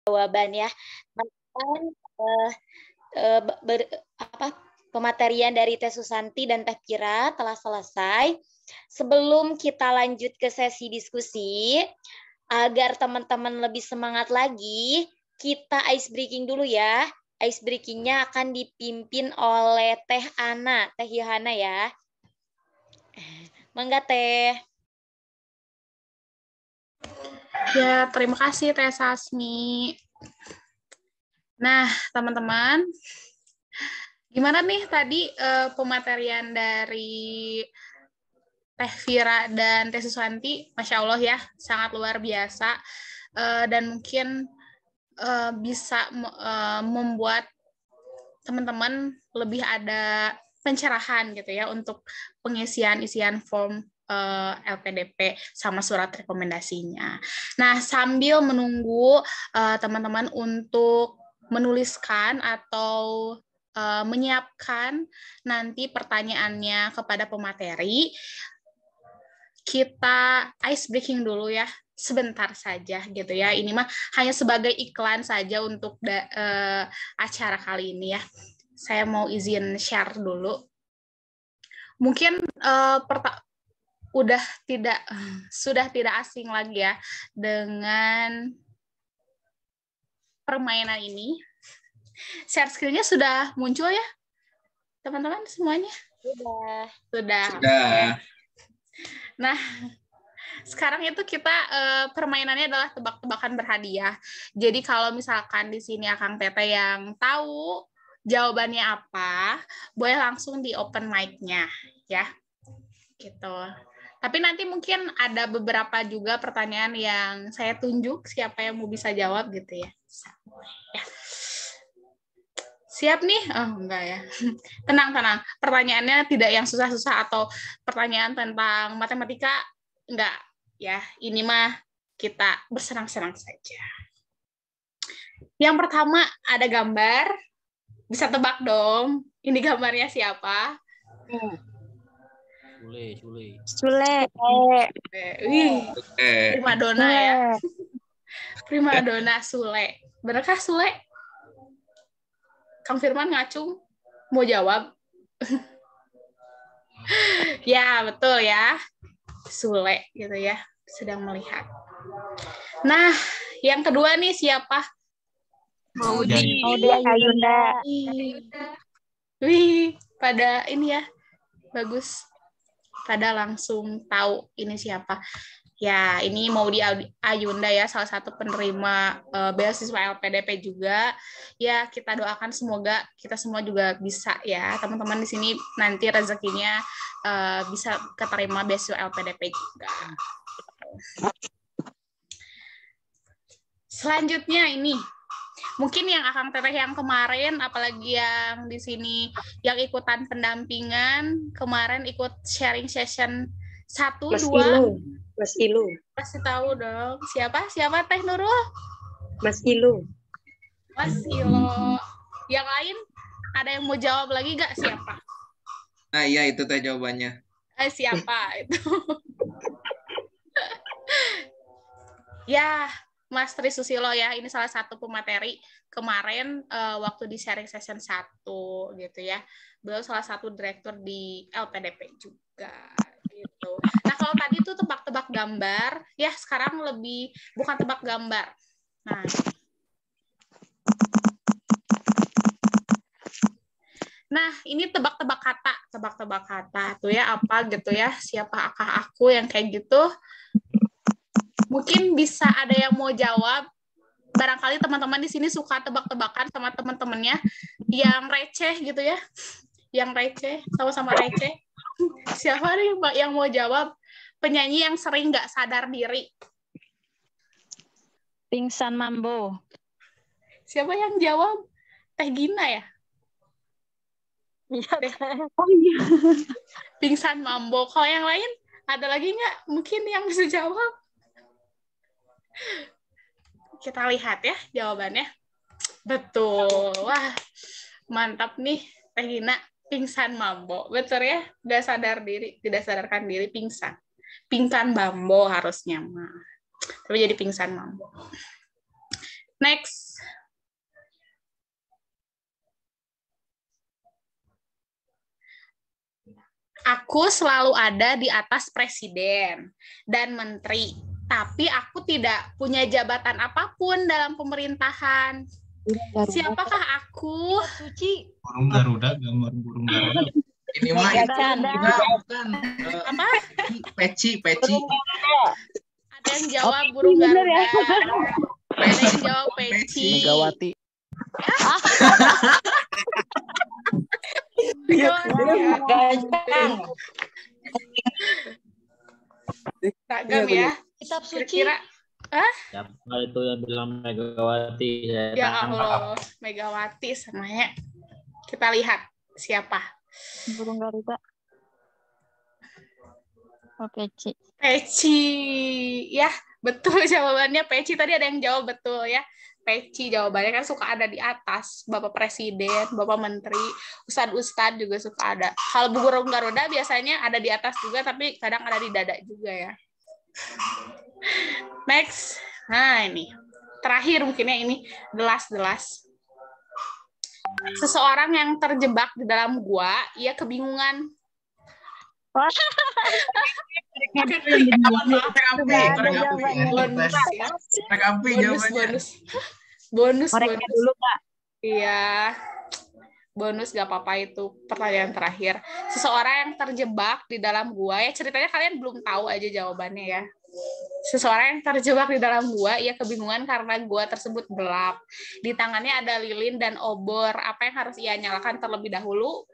jawaban ya. Teman-teman, pematerian dari Teh Susanti dan Teh Pira telah selesai. Sebelum kita lanjut ke sesi diskusi, agar teman-teman lebih semangat lagi, kita ice breaking dulu ya. Ice breaking-nya akan dipimpin oleh Teh Ana, Teh Yohana ya. Mangga Teh. Ya, terima kasih Teh Sasmi. Nah, teman-teman, gimana nih tadi pematerian dari Teh Vira dan Teh Susanti? Masya Allah ya, sangat luar biasa. Dan mungkin bisa membuat teman-teman lebih ada pencerahan gitu ya untuk isian form LPDP sama surat rekomendasinya. Nah, sambil menunggu teman-teman untuk menuliskan atau menyiapkan nanti pertanyaannya kepada pemateri, kita ice breaking dulu ya, sebentar saja gitu ya. Ini mah hanya sebagai iklan saja untuk acara kali ini ya. Saya mau izin share dulu. Mungkin sudah tidak asing lagi ya dengan permainan ini. Share screen-nya sudah muncul ya, teman-teman semuanya? Sudah. Sudah. Nah, sekarang itu kita permainannya adalah tebak-tebakan berhadiah. Jadi kalau misalkan di sini Akang Tete yang tahu jawabannya apa, boleh langsung di open mic-nya ya. Gitu. Tapi nanti mungkin ada beberapa juga pertanyaan yang saya tunjuk siapa yang mau bisa jawab gitu ya. Ya. Siap nih? Oh, enggak ya. Tenang. Pertanyaannya tidak yang susah-susah atau pertanyaan tentang matematika, enggak. Ya, ini mah kita bersenang-senang saja. Yang pertama ada gambar. Bisa tebak dong. Ini gambarnya siapa? Sule. Wih, primadona ya. Primadona Sule. Benarkah Sule? Kang Firman ngacung. Mau jawab? Ya, betul ya. Sule gitu ya. Sedang melihat. Nah, yang kedua nih siapa? Maudi Ayunda. Wih, pada ini ya. Bagus. Pada langsung tahu ini siapa. Ya, ini Maudi Ayunda ya, salah satu penerima beasiswa LPDP juga. Ya, kita doakan semoga kita semua juga bisa ya. Teman-teman di sini nanti rezekinya bisa keterima beasiswa LPDP juga. Selanjutnya ini, mungkin yang Akang Teteh yang kemarin, apalagi yang di sini yang ikutan pendampingan, kemarin ikut sharing session 1, 2. Mas Ilu. Pasti tahu dong. Siapa Teh Nurul? Mas Ilu. Mas Ilo. Yang lain ada yang mau jawab lagi nggak? Siapa? Nah, iya itu teh jawabannya. Siapa itu? Ya, Mas Tri Susilo ya. Ini salah satu pemateri kemarin waktu di sharing session 1 gitu ya. Beliau salah satu direktur di LPDP juga. Gitu. Nah, kalau tadi tuh tebak-tebak gambar, ya sekarang lebih bukan tebak gambar. Nah, ini tebak-tebak kata tuh ya apa gitu ya, siapakah aku yang kayak gitu. Mungkin bisa ada yang mau jawab. Barangkali teman-teman di sini suka tebak-tebakan sama teman-temannya yang receh gitu ya. Yang receh, sama-sama receh. Siapa nih Mbak yang mau jawab? Penyanyi yang sering nggak sadar diri. Pingsan Mambo. Siapa yang jawab? Teh Gina ya? Iya. Oh iya. Pingsan Mambo. Kalau yang lain ada lagi nggak? Mungkin yang bisa jawab. Kita lihat ya jawabannya. Betul. Wah, mantap nih Teh Gina. Pingsan Mambo. Betul ya? Nggak sadar diri. Tidak sadarkan diri pingsan. Pingsan Mambo harusnya mah. Tapi jadi pingsan Mambo. Next. Aku selalu ada di atas presiden dan menteri, tapi aku tidak punya jabatan apapun dalam pemerintahan. Siapakah aku? Suci. Burung Garuda, gambar burung Garuda. Ini mah itu Garuda. bukan. Apa? Peci. Ada yang jawab burung Garuda. Ada yang jawab peci. Megawati. Ragam ya. Kitab suci. Kira-kira Siapa itu yang bilang Megawati? Saya ya tangkap. Allah, Megawati semuanya. Kita lihat siapa. Burung Garuda. Oh, Peci. Peci. Ya, betul jawabannya Peci. Tadi ada yang jawab betul ya. Peci jawabannya kan suka ada di atas. Bapak Presiden, Bapak Menteri, Ustadz juga suka ada. Kalau burung Garuda biasanya ada di atas juga, tapi kadang ada di dada juga ya. Next. Nah ini. Terakhir mungkinnya ini. The last. Seseorang yang terjebak di dalam gua, ia kebingungan. Bonus. Dulu, Kak. Iya. Bonus gak apa-apa itu pertanyaan terakhir. Seseorang yang terjebak di dalam gua, ya ceritanya kalian belum tahu aja jawabannya ya. Seseorang yang terjebak di dalam gua, ia kebingungan karena gua tersebut gelap. Di tangannya ada lilin dan obor. Apa yang harus ia nyalakan terlebih dahulu?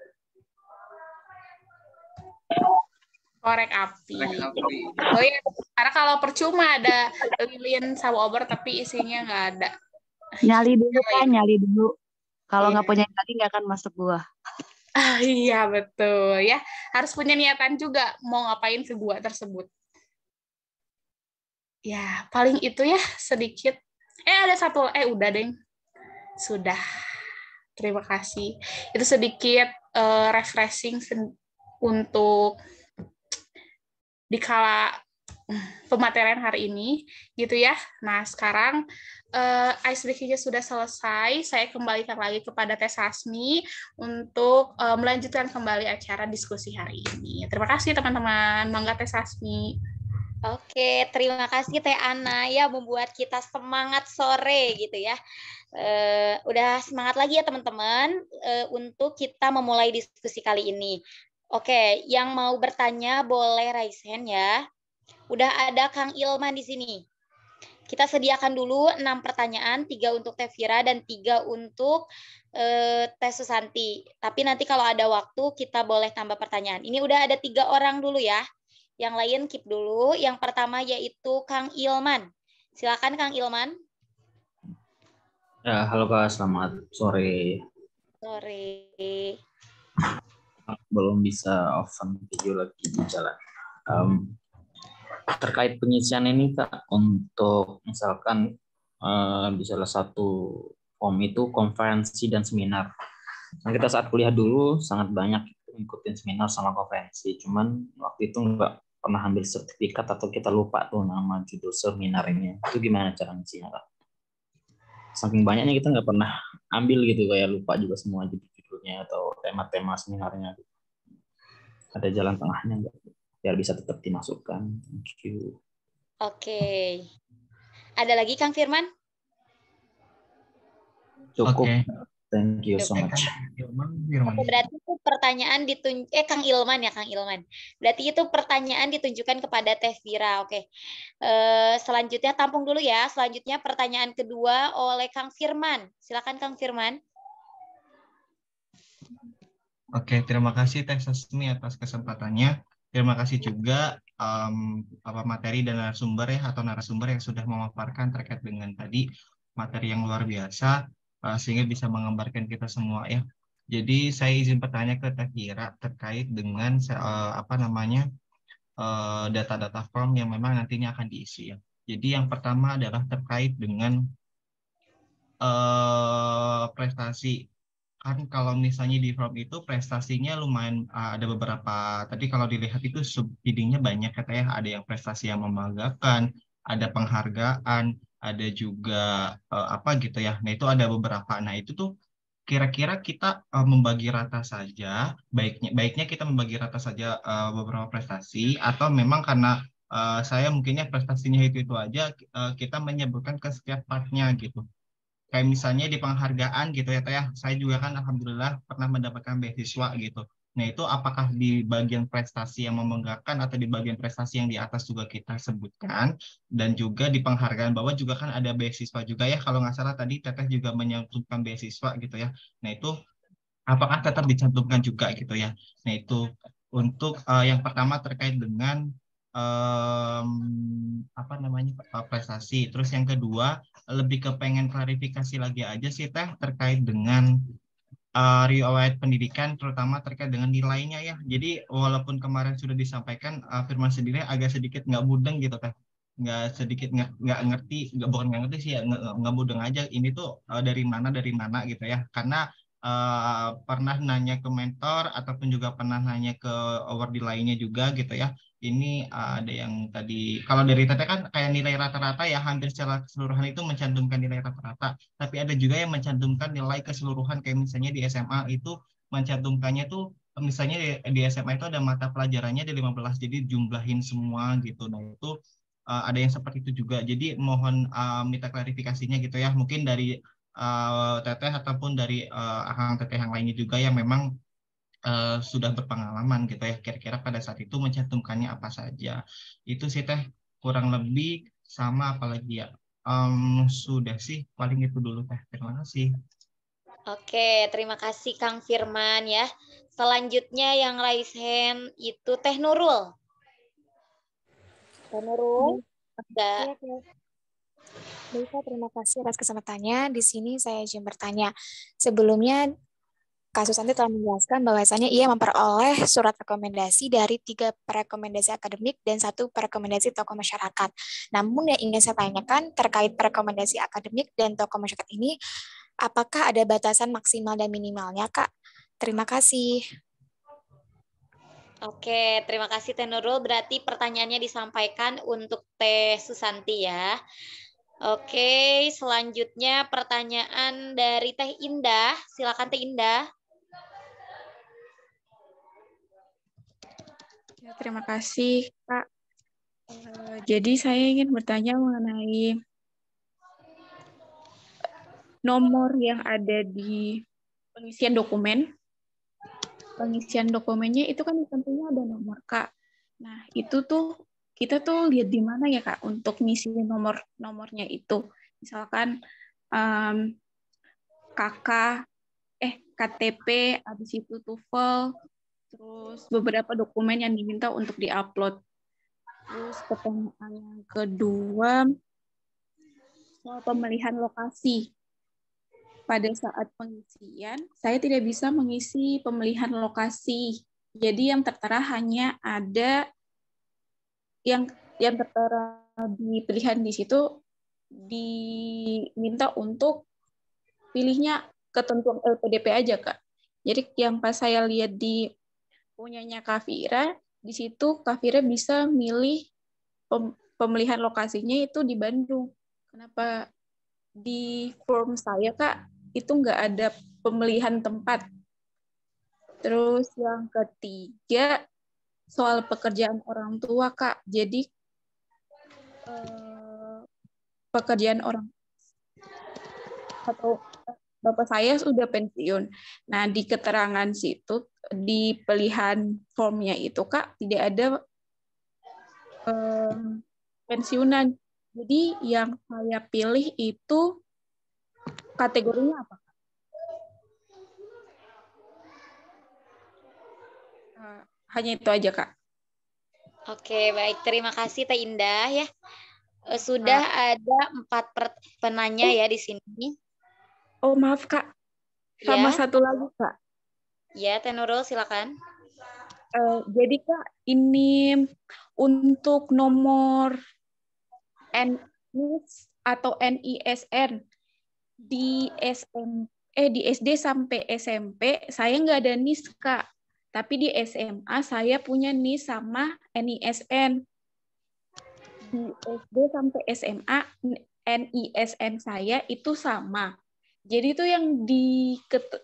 Korek api. Oh iya, karena kalau percuma ada lilin sama obor tapi isinya nggak ada. Nyali dulu, Kak. Nyali dulu. Kalau nggak punya nyali, nggak akan masuk gua. Iya, betul. Ya, harus punya niatan juga mau ngapain ke gua tersebut. Ya, paling itu ya sedikit. Ada satu. Udah, Deng. Sudah. Terima kasih. Itu sedikit refreshing untuk di kala pematerian hari ini, gitu ya. Nah, sekarang icebreaking-nya sudah selesai. Saya kembalikan lagi kepada Teh Sasmi untuk melanjutkan kembali acara diskusi hari ini. Terima kasih, teman-teman. Mangga Teh Sasmi. Oke, terima kasih Teh Ana ya membuat kita semangat sore gitu ya. Udah semangat lagi ya teman-teman untuk kita memulai diskusi kali ini. Oke, yang mau bertanya boleh raise hand ya. Udah ada Kang Ilman di sini. Kita sediakan dulu 6 pertanyaan, 3 untuk Teh Vira dan 3 untuk Teh Susanti. Tapi nanti kalau ada waktu kita boleh tambah pertanyaan. Ini udah ada 3 orang dulu ya. Yang lain keep dulu. Yang pertama yaitu Kang Ilman. Silakan Kang Ilman. Ya, halo Kak, selamat sore. Sore. Belum bisa open video lagi di jalan. Terkait pengisian ini Kak, untuk misalkan di salah satu form itu konferensi dan seminar. Nah, kita saat kuliah dulu sangat banyak ngikutin seminar sama konferensi, cuman waktu itu nggak pernah ambil sertifikat atau kita lupa tuh nama judul seminarnya. Itu gimana cara ngisinya Kak? Saking banyaknya kita nggak pernah ambil gitu, kayak lupa juga semua judulnya atau tema-tema seminarnya. Ada jalan tengahnya nggak? Biar bisa tetap dimasukkan. Thank you. Oke. Ada lagi Kang Firman? Cukup. Oke. Thank you so much. Firman. Berarti itu pertanyaan Kang Ilman ya, Kang Ilman. Berarti itu pertanyaan ditunjukkan kepada Teh Vira. Oke. Selanjutnya tampung dulu ya. Selanjutnya pertanyaan kedua oleh Kang Firman. Silakan Kang Firman. Oke, terima kasih Teh Sasmi atas kesempatannya. Terima kasih juga materi dan narasumber ya, atau narasumber yang sudah memaparkan terkait dengan tadi materi yang luar biasa, sehingga bisa menggambarkan kita semua ya. Jadi saya izin bertanya ke Teh Vira terkait dengan data-data form yang memang nantinya akan diisi ya. Jadi yang pertama adalah terkait dengan prestasi. Kan kalau misalnya di form itu prestasinya lumayan ada beberapa, tadi kalau dilihat itu subheadingnya banyak katanya, ada yang prestasi yang membanggakan, ada penghargaan, ada juga apa gitu ya. Nah, itu ada beberapa. Nah, itu tuh kira-kira kita membagi rata saja, baiknya kita membagi rata saja beberapa prestasi, atau memang karena saya mungkinnya prestasinya itu aja, kita menyebutkan ke setiap partnya gitu. Kayak misalnya di penghargaan gitu ya, Teh ya. Saya juga kan alhamdulillah pernah mendapatkan beasiswa gitu. Nah, itu apakah di bagian prestasi yang membanggakan atau di bagian prestasi yang di atas juga kita sebutkan, dan juga di penghargaan bawah juga kan ada beasiswa juga ya, kalau nggak salah tadi Teteh juga menyebutkan beasiswa gitu ya. Nah, itu apakah tetap dicantumkan juga gitu ya. Nah, itu untuk yang pertama terkait dengan apa namanya prestasi. Terus yang kedua lebih ke pengen klarifikasi lagi aja sih Teh terkait dengan riwayat pendidikan, terutama terkait dengan nilainya ya. Jadi walaupun kemarin sudah disampaikan, Firman sendiri agak sedikit nggak mudeng gitu Teh. Nggak ngerti, bukan nggak ngerti sih ya, nggak mudeng aja. Ini tuh dari mana gitu ya. Karena pernah nanya ke mentor ataupun juga pernah nanya ke award lainnya juga gitu ya. Ini ada yang tadi, kalau dari Teteh kan kayak nilai rata-rata ya, hampir secara keseluruhan itu mencantumkan nilai rata-rata. Tapi ada juga yang mencantumkan nilai keseluruhan, kayak misalnya di SMA itu mencantumkannya tuh, misalnya di SMA itu ada mata pelajarannya ada 15, jadi jumlahin semua gitu. Nah, itu ada yang seperti itu juga. Jadi mohon minta klarifikasinya gitu ya. Mungkin dari Teteh ataupun dari akang Teteh yang lainnya juga yang memang sudah berpengalaman gitu ya, kira-kira pada saat itu mencantumkannya apa saja. Itu sih Teh kurang lebih, sama apalagi ya. Sudah sih paling itu dulu Teh. Terima kasih. Oke, terima kasih Kang Firman ya. Selanjutnya yang raise hand itu Teh Nurul. Teh Nurul, ada. Baik, terima kasih atas kesempatannya. Di sini saya izin bertanya. Sebelumnya, Kak Susanti telah menjelaskan bahwasannya ia memperoleh surat rekomendasi dari 3 rekomendasi akademik dan 1 rekomendasi tokoh masyarakat. Namun yang ingin saya tanyakan terkait rekomendasi akademik dan tokoh masyarakat ini, apakah ada batasan maksimal dan minimalnya, Kak? Terima kasih. Oke, terima kasih Teh Nurul. Berarti pertanyaannya disampaikan untuk Teh Susanti ya. Oke, selanjutnya pertanyaan dari Teh Indah. Silakan Teh Indah. Ya, terima kasih, Kak. Jadi saya ingin bertanya mengenai nomor yang ada di pengisian dokumen. Pengisian dokumennya itu kan tentunya ada nomor, Kak. Nah, itu tuh kita tuh lihat di mana ya, Kak, untuk ngisi nomornya itu. Misalkan KTP, habis itu TOEFL, terus beberapa dokumen yang diminta untuk diupload. Terus pertanyaan yang kedua, soal pemilihan lokasi. Pada saat pengisian, saya tidak bisa mengisi pemilihan lokasi. Jadi yang tertera hanya ada yang tertera di pilihan di situ diminta untuk pilihnya ketentuan LPDP aja, Kak. Jadi yang pas saya lihat di punyanya Kafira, di situ Kafira bisa milih pemilihan lokasinya itu di Bandung. Kenapa di form saya, Kak, itu nggak ada pemilihan tempat. Terus yang ketiga, soal pekerjaan orang tua, Kak. Jadi pekerjaan orang atau bapak saya sudah pensiun. Nah, di keterangan situ, di pilihan formnya itu, Kak, tidak ada pensiunan. Jadi yang saya pilih itu kategorinya apa, Kak? Hanya itu aja, Kak. Oke, baik. Terima kasih Teh Indah ya. Sudah ada 4 penanya ya di sini. Oh, maaf, Kak. Sama Ya. satu lagi, Kak. Ya, Teh Nurul, silakan. Jadi, Kak, ini untuk nomor NIS atau NISN di SD sampai SMP saya nggak ada NIS, Kak. Tapi di SMA saya punya NIS sama NISN. Di SD sampai SMA NISN saya itu sama. Jadi itu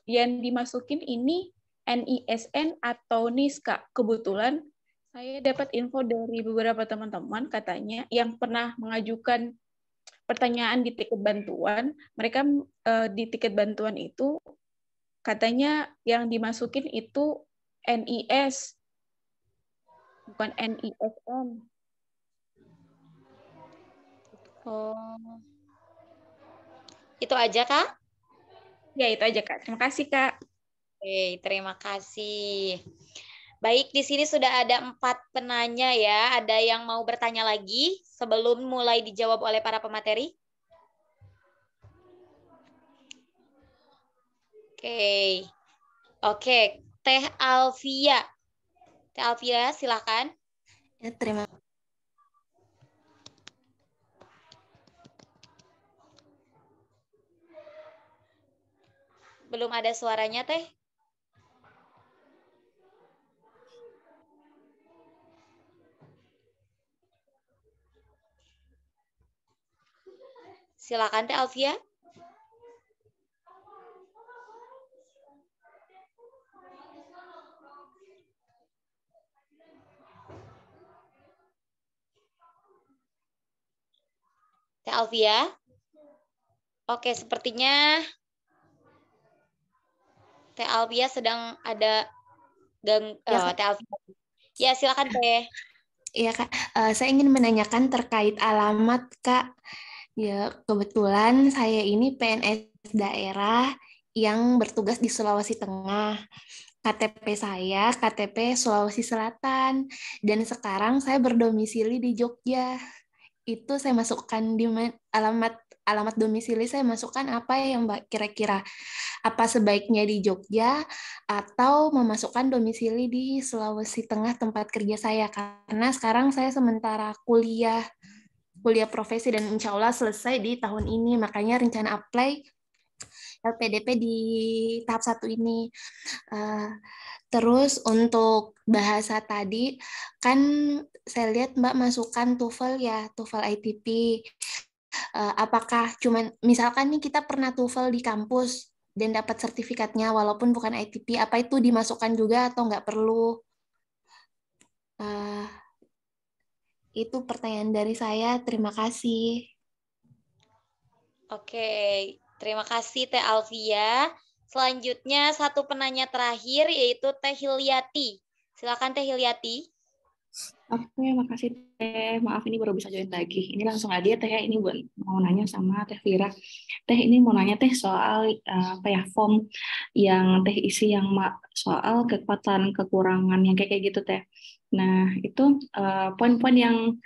yang dimasukin ini NISN atau NIS, Kak. Kebetulan saya dapat info dari beberapa teman-teman katanya yang pernah mengajukan pertanyaan di tiket bantuan, mereka di tiket bantuan itu katanya yang dimasukin itu NIS, bukan NISN. Oh. Itu aja, Kak? Ya, itu aja, Kak. Terima kasih, Kak. Oke, terima kasih. Baik, di sini sudah ada 4 penanya ya. Ada yang mau bertanya lagi sebelum mulai dijawab oleh para pemateri? Oke. Oke, Teh Alfia. Teh Alfia, silakan. Ya, terima Belum ada suaranya, Teh. Silakan, Teh Alfia. Teh Alfia. Oke, sepertinya Teh Alfia sedang ada Teh Alfia. Ya, silakan, Teh. ya Kak, saya ingin menanyakan terkait alamat Kak. Ya, kebetulan saya ini PNS daerah yang bertugas di Sulawesi Tengah. KTP saya KTP Sulawesi Selatan dan sekarang saya berdomisili di Jogja. Itu saya masukkan di alamat domisili saya masukkan apa yang Mbak kira-kira? Apa sebaiknya di Jogja atau memasukkan domisili di Sulawesi Tengah tempat kerja saya? Karena sekarang saya sementara kuliah profesi dan insya Allah selesai di tahun ini. Makanya rencana apply LPDP di tahap 1 ini. Terus untuk bahasa tadi, kan saya lihat Mbak masukkan TOEFL ya, TOEFL ITP. Apakah cuman, misalkan nih kita pernah TOEFL di kampus dan dapat sertifikatnya walaupun bukan ITP, apa itu dimasukkan juga atau nggak perlu? Itu pertanyaan dari saya, terima kasih. Oke, terima kasih Teh Alfia. Selanjutnya 1 penanya terakhir yaitu Teh Hilyati. Silakan Teh Hilyati. Oke, makasih Teh. Maaf ini baru bisa join lagi. Ini langsung aja Teh ya, ini mau nanya sama Teh Vira. Teh ini mau nanya Teh soal form yang Teh isi yang soal kekuatan kekurangan yang kayak gitu Teh. Nah, itu poin-poin yang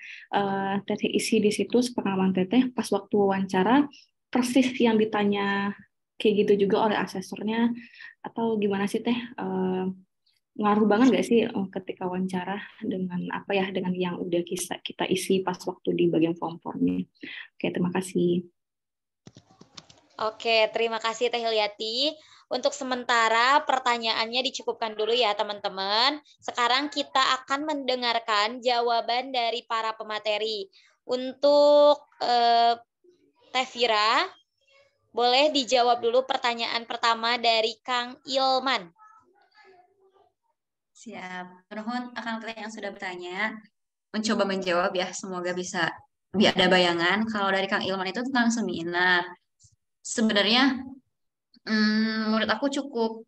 Teh isi di situ sepengalaman Teh pas waktu wawancara persis yang ditanya kayak gitu juga oleh asesornya atau gimana sih Teh? Ngaruh banget nggak sih ketika wawancara dengan dengan yang udah kita isi pas waktu di bagian form-formnya? Oke, terima kasih. Oke, terima kasih Teh Hilyati. Untuk sementara pertanyaannya dicukupkan dulu ya teman-teman. Sekarang kita akan mendengarkan jawaban dari para pemateri. Untuk Teh Vira, boleh dijawab dulu pertanyaan pertama dari Kang Ilman. Siap. Nuhun Akang Teh yang sudah bertanya. Mencoba menjawab ya, semoga bisa biar ada bayangan. Kalau dari Kang Ilman itu tentang seminar. Sebenarnya menurut aku cukup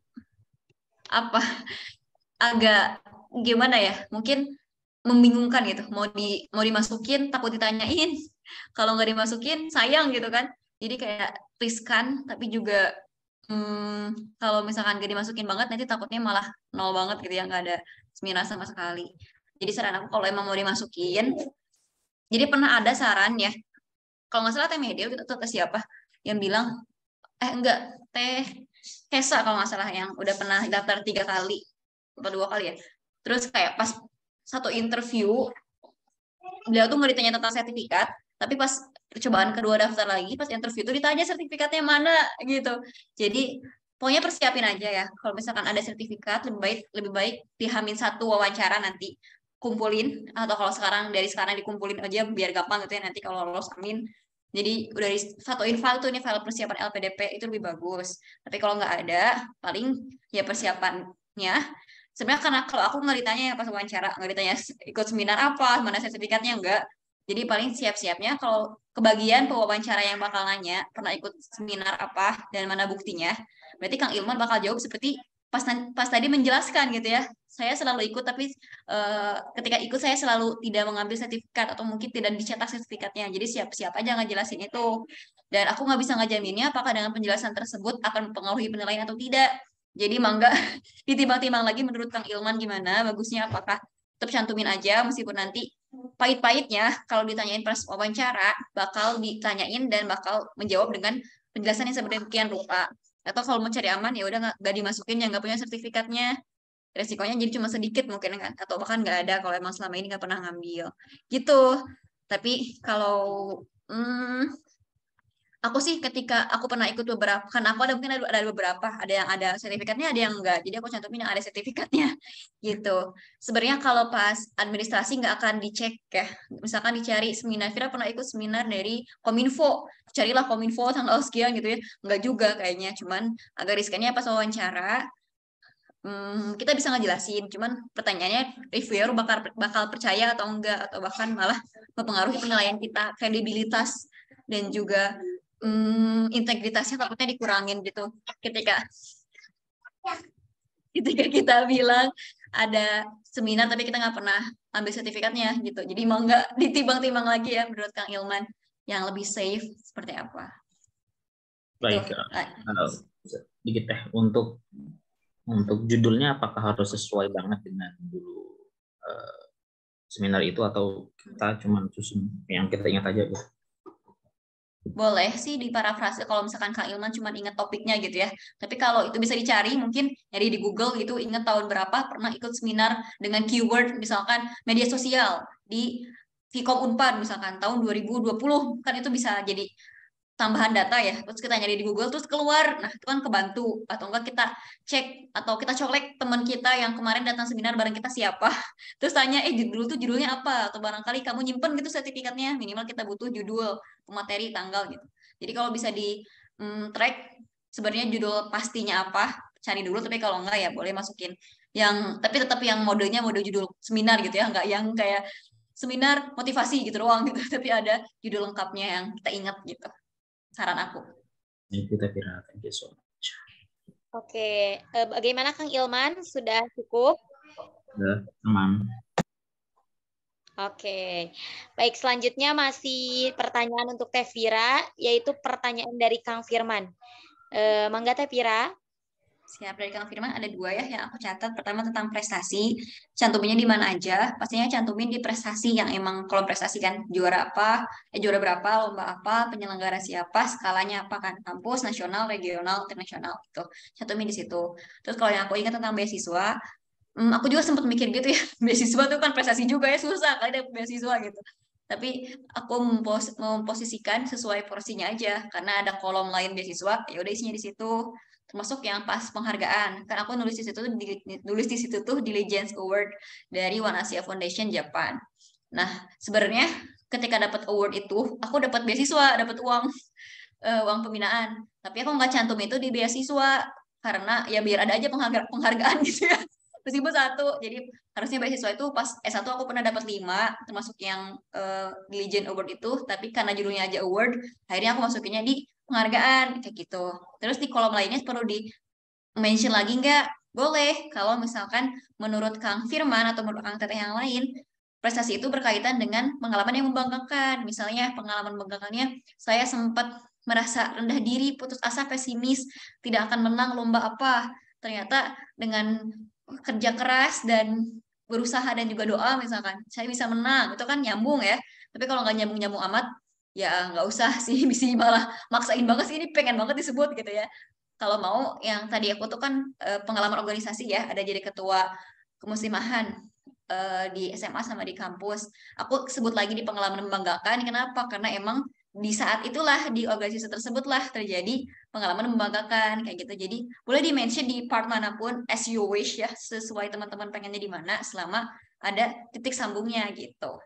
agak gimana ya? Mungkin membingungkan gitu. Mau dimasukin takut ditanyain. Kalau nggak dimasukin sayang gitu kan. Jadi kayak riskan tapi juga kalau misalkan gak dimasukin banget nanti takutnya malah nol banget gitu ya, nggak ada seminar sama sekali. Jadi saran aku kalau emang mau dimasukin, jadi pernah ada saran ya, kalau nggak salah Teh Media gitu atau Teh siapa yang bilang enggak Teh Kesa kalau nggak salah yang udah pernah daftar 3 kali atau 2 kali ya. Terus kayak pas satu interview beliau tuh nggak ditanya tentang sertifikat, tapi pas percobaan kedua daftar lagi, pas interview itu ditanya sertifikatnya mana gitu. Jadi pokoknya persiapin aja ya. Kalau misalkan ada sertifikat, lebih baik di H-1 wawancara nanti kumpulin, atau kalau dari sekarang dikumpulin aja biar gampang gitu ya, nanti kalau lolos amin Jadi udah disatuin file tuh, ini file persiapan LPDP itu lebih bagus. Tapi kalau nggak ada, paling ya persiapannya. Sebenarnya karena kalau aku nggak ditanya ya pas wawancara, nggak ditanya ikut seminar apa, mana sertifikatnya, enggak. Jadi paling siap-siapnya kalau kebagian pewawancara yang bakal nanya, pernah ikut seminar apa dan mana buktinya, berarti Kang Ilman bakal jawab seperti pas tadi menjelaskan gitu ya. Saya selalu ikut, tapi ketika ikut saya selalu tidak mengambil sertifikat atau mungkin tidak dicetak sertifikatnya. Jadi siap-siap aja ngejelasin itu. Dan aku nggak bisa ngejaminnya apakah dengan penjelasan tersebut akan mempengaruhi penilaian atau tidak. Jadi mangga ditimbang-timbang lagi menurut Kang Ilman gimana, bagusnya apakah tetap cantumin aja meskipun nanti pahit-pahitnya kalau ditanyain pas wawancara bakal ditanyain dan bakal menjawab dengan penjelasan yang sedemikian rupa. Atau kalau mau cari aman ya udah nggak dimasukin yang nggak punya sertifikatnya, resikonya jadi cuma sedikit mungkin kan, atau bahkan nggak ada kalau emang selama ini nggak pernah ngambil gitu. Tapi kalau aku sih ketika aku pernah ikut beberapa, karena aku mungkin ada beberapa, ada yang ada sertifikatnya, ada yang enggak. Jadi aku cantumin yang ada sertifikatnya gitu. Sebenarnya kalau pas administrasi nggak akan dicek ya. Misalkan dicari seminar, Vira pernah ikut seminar dari Kominfo, carilah Kominfo tanggal sekian gitu ya. Enggak juga kayaknya, cuman agak riskannya pas wawancara. Kita bisa ngejelasin, cuman pertanyaannya reviewer bakal percaya atau enggak, atau bahkan malah mempengaruhi penilaian kita, kredibilitas dan juga integritasnya takutnya dikurangin gitu ketika kita bilang ada seminar tapi kita nggak pernah ambil sertifikatnya gitu. Jadi mau nggak ditimbang-timbang lagi ya menurut Kang Ilman yang lebih safe seperti apa? Baik, dikit teh untuk judulnya apakah harus sesuai banget dengan dulu seminar itu atau kita cuma susun yang kita ingat aja gitu? Boleh sih diparafrase kalau misalkan Kang Ilman cuma ingat topiknya gitu ya. Tapi kalau itu bisa dicari, mungkin nyari di Google gitu, ingat tahun berapa pernah ikut seminar dengan keyword misalkan media sosial di Vkom Unpad misalkan tahun 2020, kan itu bisa jadi tambahan data ya, terus kita nyari di Google terus keluar, nah itu kan kebantu. Atau enggak kita cek atau kita colek teman kita yang kemarin datang seminar bareng kita siapa, terus tanya judulnya apa, atau barangkali kamu nyimpen gitu sertifikatnya, minimal kita butuh judul, materi, tanggal gitu. Jadi kalau bisa di track sebenarnya judul pastinya apa, cari dulu. Tapi kalau enggak ya boleh masukin yang, tapi tetap yang modenya mode judul seminar gitu ya, enggak yang kayak seminar motivasi gitu doang gitu, tapi ada judul lengkapnya yang kita ingat gitu. Saran aku. Thank you, Vira. Thank you so much. Oke, bagaimana Kang Ilman? Sudah cukup? Sudah, teman. Oke, baik, selanjutnya masih pertanyaan untuk Teh Vira, yaitu pertanyaan dari Kang Firman. Mangga Teh Vira. Siap, dari Kang Firman ada 2 ya yang aku catat. Pertama tentang prestasi, cantuminnya di mana aja. Pastinya cantumin di prestasi yang emang, kalau prestasi kan juara apa, juara berapa, lomba apa, penyelenggara siapa, skalanya apa kan, kampus, nasional, regional, internasional gitu. Cantumin di situ. Terus kalau yang aku ingat tentang beasiswa, aku juga sempat mikir gitu ya, beasiswa tuh kan prestasi juga ya, susah kali dapet beasiswa gitu. Tapi aku memposisikan sesuai porsinya aja, karena ada kolom lain beasiswa, ya udah isinya di situ. Termasuk yang pas penghargaan, kan aku nulis di situ tuh Diligence Award dari One Asia Foundation Japan. Nah sebenarnya ketika dapat award itu aku dapat beasiswa, dapat uang pembinaan, tapi aku nggak cantum itu di beasiswa karena ya biar ada aja penghargaan gitu ya, meskipun 1. Jadi harusnya beasiswa itu pas S1 aku pernah dapat 5, termasuk yang Diligence Award itu, tapi karena judulnya aja award, akhirnya aku masukinnya di penghargaan kayak gitu. Terus di kolom lainnya perlu di mention lagi nggak? Boleh. Kalau misalkan menurut Kang Firman atau menurut Kang Teteh yang lain, prestasi itu berkaitan dengan pengalaman yang membanggakan. Misalnya pengalaman membanggakannya, saya sempat merasa rendah diri, putus asa, pesimis, tidak akan menang lomba apa. Ternyata dengan kerja keras dan berusaha dan juga doa misalkan, saya bisa menang. Itu kan nyambung ya. Tapi kalau nggak nyambung-nyambung amat, ya nggak usah sih, bisa malah maksain banget sih, ini pengen banget disebut gitu ya. Kalau mau yang tadi aku tuh kan pengalaman organisasi ya, ada jadi ketua kemuslimahan di SMA sama di kampus. Aku sebut lagi di pengalaman membanggakan. Kenapa? Karena emang di saat itulah, di organisasi tersebutlah terjadi pengalaman membanggakan kayak gitu. Jadi boleh di-mention di part manapun as you wish ya, sesuai teman-teman pengennya di mana, selama ada titik sambungnya gitu.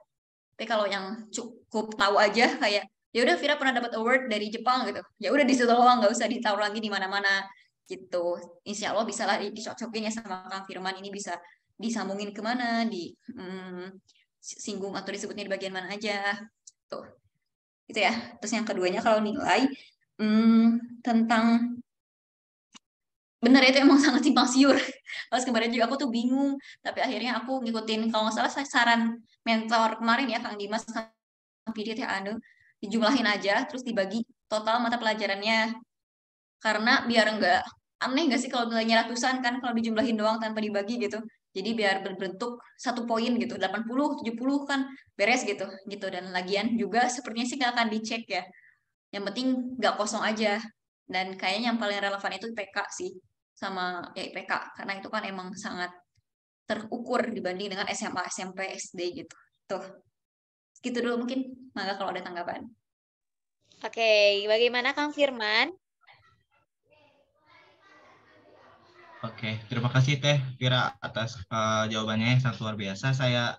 Tapi kalau yang cukup tahu aja kayak ya udah Vira pernah dapat award dari Jepang gitu, ya udah di situ doang, nggak usah ditaruh lagi di mana-mana gitu. Insya Allah bisa lah dicocokin ya sama Kang Firman, ini bisa disambungin kemana, singgung atau disebutnya di bagian mana aja tuh gitu ya. Terus yang keduanya kalau nilai tentang bener itu emang sangat simpang siur. Pas kemarin juga aku tuh bingung, tapi akhirnya aku ngikutin kalau nggak salah saran mentor kemarin ya Kang Dimas, Kang Pidit ya, dijumlahin aja terus dibagi total mata pelajarannya, karena biar nggak aneh nggak sih kalau nilainya ratusan kan kalau dijumlahin doang tanpa dibagi gitu. Jadi biar berbentuk satu poin gitu, 80, 70 kan beres gitu. Dan lagian juga sepertinya sih nggak akan dicek ya. Yang penting nggak kosong aja. Dan kayaknya yang paling relevan itu IPK sih, sama ya IPK, karena itu kan emang sangat terukur dibanding dengan SMA, SMP, SD gitu. Tuh, gitu dulu mungkin. Maka kalau ada tanggapan. Oke, bagaimana Kang Firman? Oke, terima kasih Teh Vira atas jawabannya yang sangat luar biasa. Saya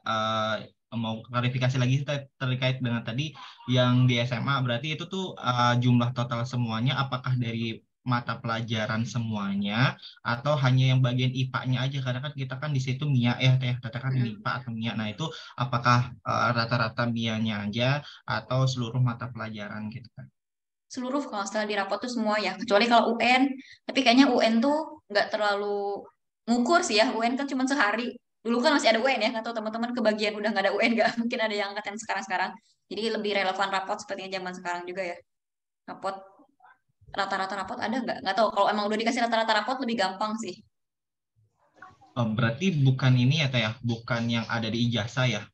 mau klarifikasi lagi terkait dengan tadi yang di SMA, berarti itu tuh jumlah total semuanya apakah dari mata pelajaran semuanya atau hanya yang bagian IPA-nya aja, karena kan kita kan di situ MIA ya Teh, katakan MIPA atau MIA. Nah, itu apakah rata-rata MIA-nya aja atau seluruh mata pelajaran gitu kan? Seluruh kalau setelah di rapot tuh semua ya, kecuali kalau UN, tapi kayaknya UN tuh nggak terlalu ngukur sih ya. UN kan cuma sehari, dulu kan masih ada UN ya, nggak tahu teman-teman kebagian udah nggak ada UN nggak, mungkin ada yang angkatan sekarang-sekarang, jadi lebih relevan rapot sepertinya zaman sekarang juga ya. Rapot, rata-rata rapot ada nggak tahu, kalau emang udah dikasih rata-rata rapot lebih gampang sih. Berarti bukan ini ya Teh ya, bukan yang ada di ijazah ya?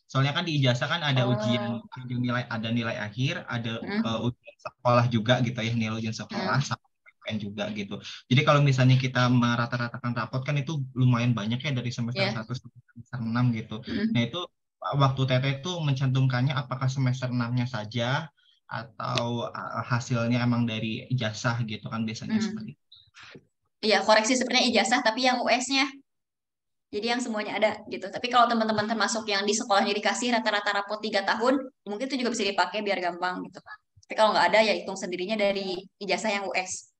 Soalnya kan di ijazah kan ada ujian nilai, ada nilai akhir, ada ujian sekolah juga gitu ya, nilai ujian sekolah sama UN juga gitu. Jadi kalau misalnya kita merata-ratakan rapot kan itu lumayan banyak ya dari semester 1 sampai semester 6 gitu. Nah itu waktu Teteh itu mencantumkannya apakah semester 6-nya saja atau hasilnya emang dari ijazah gitu kan biasanya seperti itu. Iya, koreksi sebenarnya ijazah tapi yang US-nya. Jadi yang semuanya ada gitu. Tapi kalau teman-teman termasuk yang di sekolahnya dikasih rata-rata rapot 3 tahun, mungkin itu juga bisa dipakai biar gampang gitu. Tapi kalau nggak ada ya hitung sendirinya dari ijazah yang US.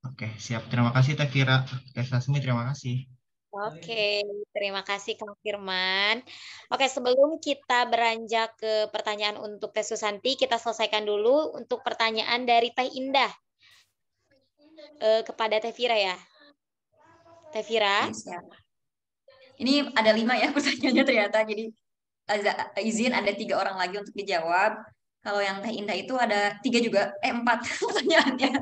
Oke, siap. Terima kasih Teh Vira. Teh Sasmi, terima kasih. Oke, terima kasih Kang Firman. Oke, sebelum kita beranjak ke pertanyaan untuk Teh Susanti, kita selesaikan dulu untuk pertanyaan dari Teh Indah kepada Teh Vira ya. Teh Vira. Ini ada 5 ya pertanyaannya ternyata. Jadi izin ada 3 orang lagi untuk dijawab. Kalau yang Teh Indah itu ada 3 juga, 4 pertanyaannya.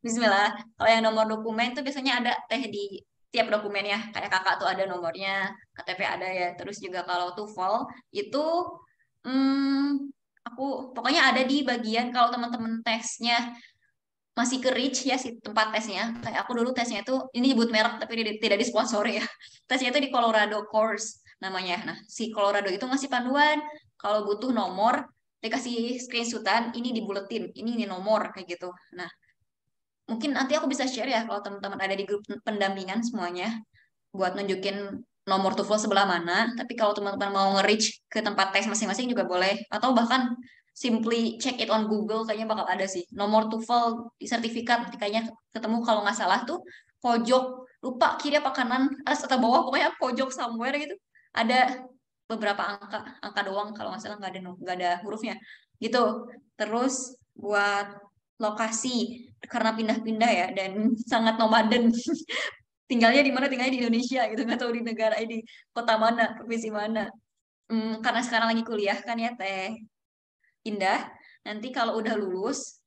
Bismillah. Kalau yang nomor dokumen itu biasanya ada Teh di tiap dokumennya. Kayak kakak tuh ada nomornya, KTP ada ya. Terus juga kalau TOEFL itu aku pokoknya ada di bagian kalau teman-teman tesnya masih ke reach ya si tempat tesnya. Kayak aku dulu tesnya itu, ini nyebut merek tapi tidak disponsori ya. Tesnya itu di Colorado Course namanya. Nah, si Colorado itu ngasih panduan kalau butuh nomor dikasih screenshotan, ini dibuletin, ini nomor kayak gitu. Nah, mungkin nanti aku bisa share ya kalau teman-teman ada di grup pendampingan semuanya buat nunjukin nomor TOEFL sebelah mana. Tapi kalau teman-teman mau nge-reach ke tempat tes masing-masing juga boleh, atau bahkan simply check it on Google, kayaknya bakal ada sih nomor TOEFL di sertifikat, kayaknya ketemu kalau nggak salah tuh pojok, lupa kiri apa kanan atau bawah, pokoknya pojok somewhere gitu ada beberapa angka doang kalau nggak salah, nggak ada hurufnya gitu. Terus buat lokasi, karena pindah-pindah ya dan sangat nomaden tinggalnya di mana, tinggalnya di Indonesia gitu, nggak tahu di negara di kota mana, provinsi mana. Karena sekarang lagi kuliah kan ya Teh Indah, nanti kalau udah lulus,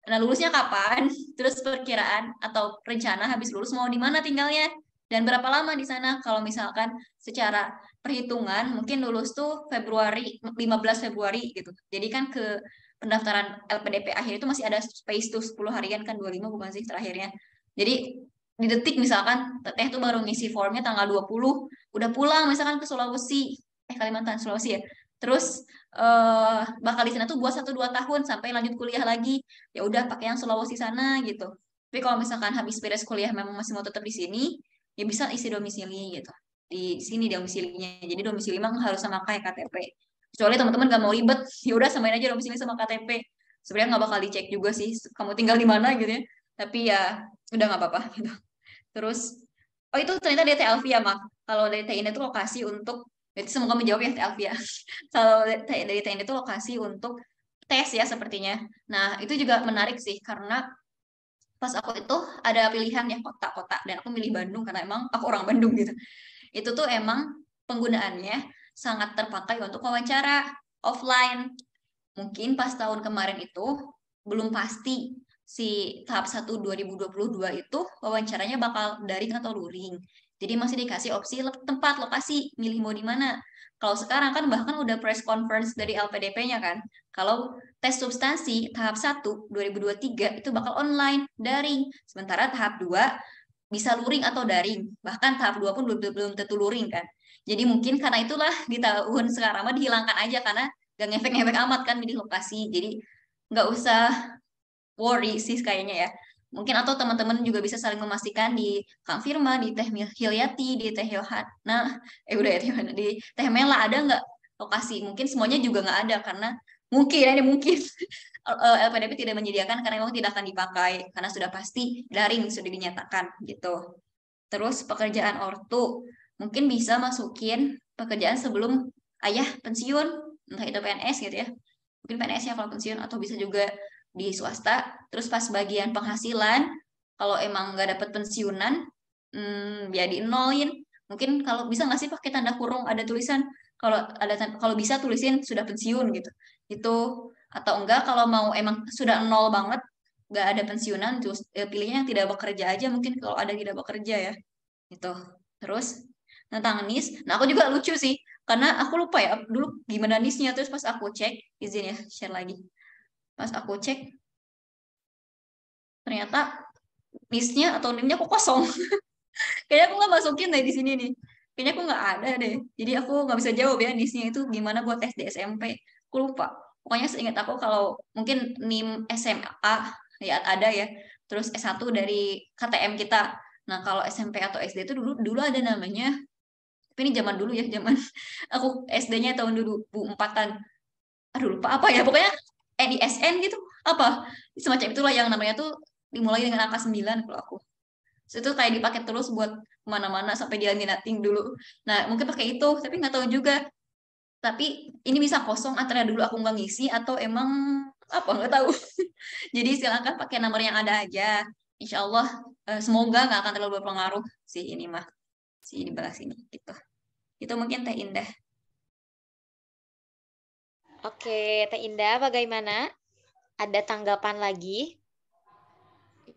nah lulusnya kapan, terus perkiraan atau rencana habis lulus mau di mana tinggalnya, dan berapa lama di sana. Kalau misalkan secara perhitungan, mungkin lulus tuh Februari, 15 Februari gitu. Jadi kan ke pendaftaran LPDP akhir itu masih ada space tuh 10 harian kan, 25 bukan sih terakhirnya. Jadi di detik misalkan, Teteh tuh baru ngisi formnya tanggal 20, udah pulang misalkan ke Sulawesi, Kalimantan, Sulawesi ya. Terus bakal di sana tuh buat 1-2 tahun sampai lanjut kuliah lagi. Ya udah pakai yang Sulawesi sana gitu. Tapi kalau misalkan habis beres kuliah memang masih mau tetap di sini, ya bisa isi domisili gitu. Di sini domisilinya. Jadi domisili memang harus sama kayak KTP. Kecuali teman-teman nggak mau ribet, ya udah samain aja domisili sama KTP. Sebenarnya nggak bakal dicek juga sih kamu tinggal di mana gitu ya. Tapi ya udah nggak apa-apa gitu. Terus, oh itu ternyata dari Teh Alfia, Mak. Kalau dari Teh Indah itu lokasi untuk, berarti semoga menjawab ya Teh Alfia. Kalau dari Teh Indah itu lokasi untuk tes ya sepertinya. Nah, itu juga menarik sih, karena pas aku itu ada pilihan ya kota-kota, dan aku milih Bandung karena emang aku orang Bandung gitu. Itu tuh emang penggunaannya sangat terpakai untuk wawancara offline. Mungkin pas tahun kemarin itu belum pasti si tahap 1 2022 itu wawancaranya bakal daring atau luring. Jadi masih dikasih opsi tempat, lokasi, milih mau di mana. Kalau sekarang kan bahkan udah press conference dari LPDP-nya kan. Kalau tes substansi tahap 1 2023 itu bakal online, daring. Sementara tahap 2 bisa luring atau daring. Bahkan tahap 2 pun belum tentu luring kan. Jadi mungkin karena itulah di tahun sekarang mah dihilangkan aja karena gak ngefek-ngefek amat kan milih lokasi. Jadi nggak usah worry sih kayaknya ya. Mungkin atau teman-teman juga bisa saling memastikan di Kang Firma, di Teh Hilyati, di Teh Yohana, udah ya Teh Yohana, di Teh Mela ada nggak lokasi? Mungkin semuanya juga nggak ada karena mungkin LPDP tidak menyediakan karena memang tidak akan dipakai karena sudah pasti daring sudah dinyatakan gitu. Terus pekerjaan ortu mungkin bisa masukin pekerjaan sebelum ayah pensiun, entah itu PNS gitu ya. Mungkin PNS ya kalau pensiun atau bisa juga di swasta. Terus pas bagian penghasilan, kalau emang nggak dapat pensiunan, ya di nolin. Mungkin kalau bisa nggak sih pakai tanda kurung ada tulisan kalau bisa tulisin sudah pensiun gitu. Itu atau enggak kalau mau emang sudah nol banget nggak ada pensiunan terus pilihnya yang tidak bekerja aja mungkin kalau ada tidak bekerja ya itu. Terus tentang NIS, nah aku juga lucu sih karena aku lupa ya dulu gimana NIS-nya, terus pas aku cek, izin ya share lagi, pas aku cek ternyata NIS-nya atau NIM-nya kok kosong. Kayaknya aku nggak masukin deh di sini nih, kayaknya aku nggak ada deh, jadi aku nggak bisa jawab ya NIS-nya itu gimana buat tes di SMP, aku lupa. Pokoknya seingat aku kalau mungkin NIM SMA ya ada ya, terus S1 dari KTM kita. Nah kalau SMP atau SD itu dulu ada namanya, tapi ini zaman dulu ya, zaman aku SD-nya tahun 2004-an. Aduh lupa apa ya, pokoknya NISN gitu, apa semacam itulah yang namanya tuh dimulai dengan angka 9 kalau aku. So, itu kayak dipakai terus buat kemana-mana sampai dilaminating dulu. Nah mungkin pakai itu, tapi nggak tahu juga. Tapi ini bisa kosong antara dulu aku nggak ngisi atau emang apa nggak tahu. Jadi silakan pakai nomor yang ada aja. Insya Allah semoga nggak akan terlalu berpengaruh sih ini mah si di belah sini gitu. Itu mungkin Teh Indah. Oke, Teh Indah bagaimana? Ada tanggapan lagi?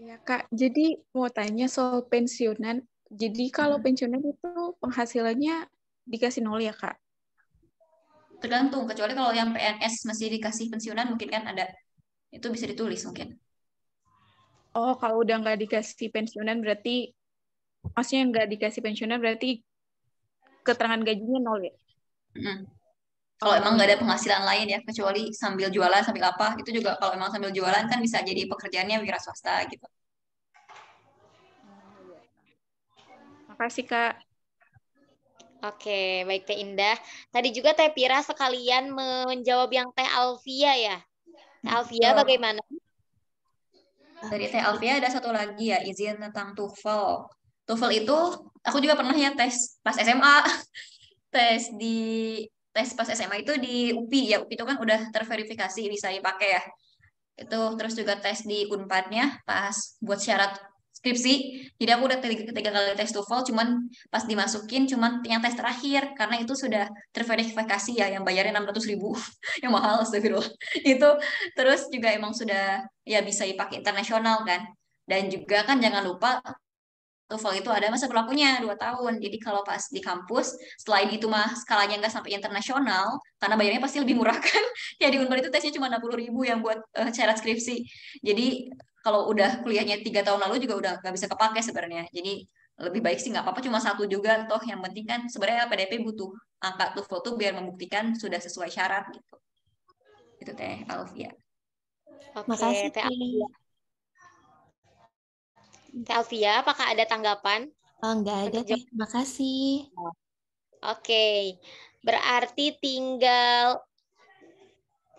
Iya Kak, jadi mau tanya soal pensiunan. Jadi kalau pensiunan itu penghasilannya dikasih nol ya Kak? Tergantung, kecuali kalau yang PNS masih dikasih pensiunan mungkin kan ada, itu bisa ditulis mungkin. Oh, kalau udah nggak dikasih pensiunan berarti, maksudnya nggak dikasih pensiunan berarti keterangan gajinya nol ya? Kalau emang nggak ada penghasilan lain ya, kecuali sambil jualan, sambil apa, itu juga kalau emang sambil jualan kan bisa jadi pekerjaannya wira swasta gitu. Makasih Kak. Oke, baik Teh Indah. Tadi juga Teh Pira sekalian menjawab yang Teh Alfia ya. Teh Alfia bagaimana? Dari Teh Alfia ada satu lagi ya, izin tentang TOEFL. TOEFL itu aku juga pernah ya tes pas SMA. tes pas SMA itu di UPI ya. UPI itu kan udah terverifikasi bisa dipakai ya. Itu terus juga tes di Unpadnya pas buat syarat skripsi. Jadi aku udah tiga kali tes TOEFL, cuman pas dimasukin cuman yang tes terakhir karena itu sudah terverifikasi ya, yang bayarnya 600.000 yang mahal astagfirullah. Itu terus juga emang sudah ya bisa dipakai internasional kan. Dan juga kan jangan lupa TOEFL itu ada masa berlakunya 2 tahun. Jadi kalau pas di kampus, selain itu mah skalanya nggak sampai internasional, karena bayarnya pasti lebih murah kan. Ya di Unpad itu tesnya cuma 60.000 yang buat syarat skripsi. Jadi kalau udah kuliahnya 3 tahun lalu juga udah nggak bisa kepake sebenarnya. Jadi lebih baik sih nggak apa-apa cuma 1 juga. Toh yang penting kan sebenarnya PDP butuh angka TOEFL tuh biar membuktikan sudah sesuai syarat gitu. Itu Teh Alfia. Oke, Teh Alfia. Teh Alfia, apakah ada tanggapan? Oh, enggak ada, Teh. Makasih. Oke, berarti tinggal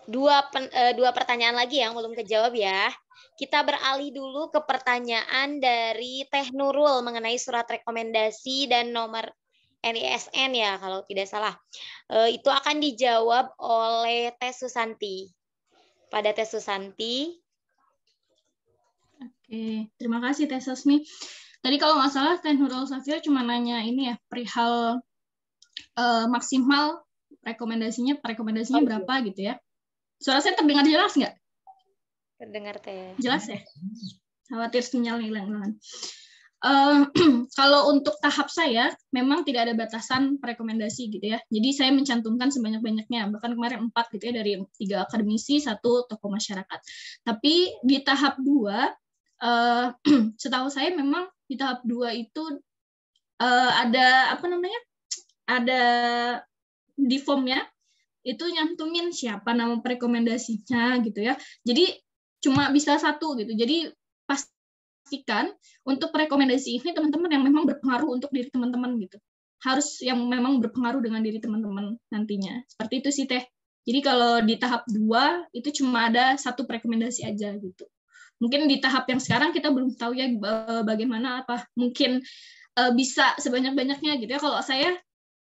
Dua pertanyaan lagi yang belum kejawab ya. Kita beralih dulu ke pertanyaan dari Teh Nurul mengenai surat rekomendasi dan nomor NISN ya kalau tidak salah. Itu akan dijawab oleh Teh Susanti. Pada Teh Susanti. Oke, terima kasih Teh Sasmi. Tadi kalau nggak salah Teh Nurul Safira cuma nanya ini ya, perihal maksimal rekomendasinya berapa gitu ya. Suara saya terdengar jelas nggak? Terdengar Teh. Jelas ya? Khawatir sinyal hilang. Kalau untuk tahap saya, memang tidak ada batasan rekomendasi gitu ya. Jadi saya mencantumkan sebanyak-banyaknya. Bahkan kemarin 4 gitu ya, dari 3 akademisi, 1 tokoh masyarakat. Tapi di tahap 2, setahu saya memang di tahap 2 itu ada apa namanya? Ada di formnya itu nyantumin siapa nama rekomendasinya gitu ya. Jadi cuma bisa 1 gitu. Jadi pastikan untuk rekomendasi ini teman-teman yang memang berpengaruh untuk diri teman-teman gitu. Harus yang memang berpengaruh dengan diri teman-teman nantinya. Seperti itu sih Teh. Jadi kalau di tahap 2 itu cuma ada 1 rekomendasi aja gitu. Mungkin di tahap yang sekarang kita belum tahu ya bagaimana, apa mungkin bisa sebanyak-banyaknya gitu ya. Kalau saya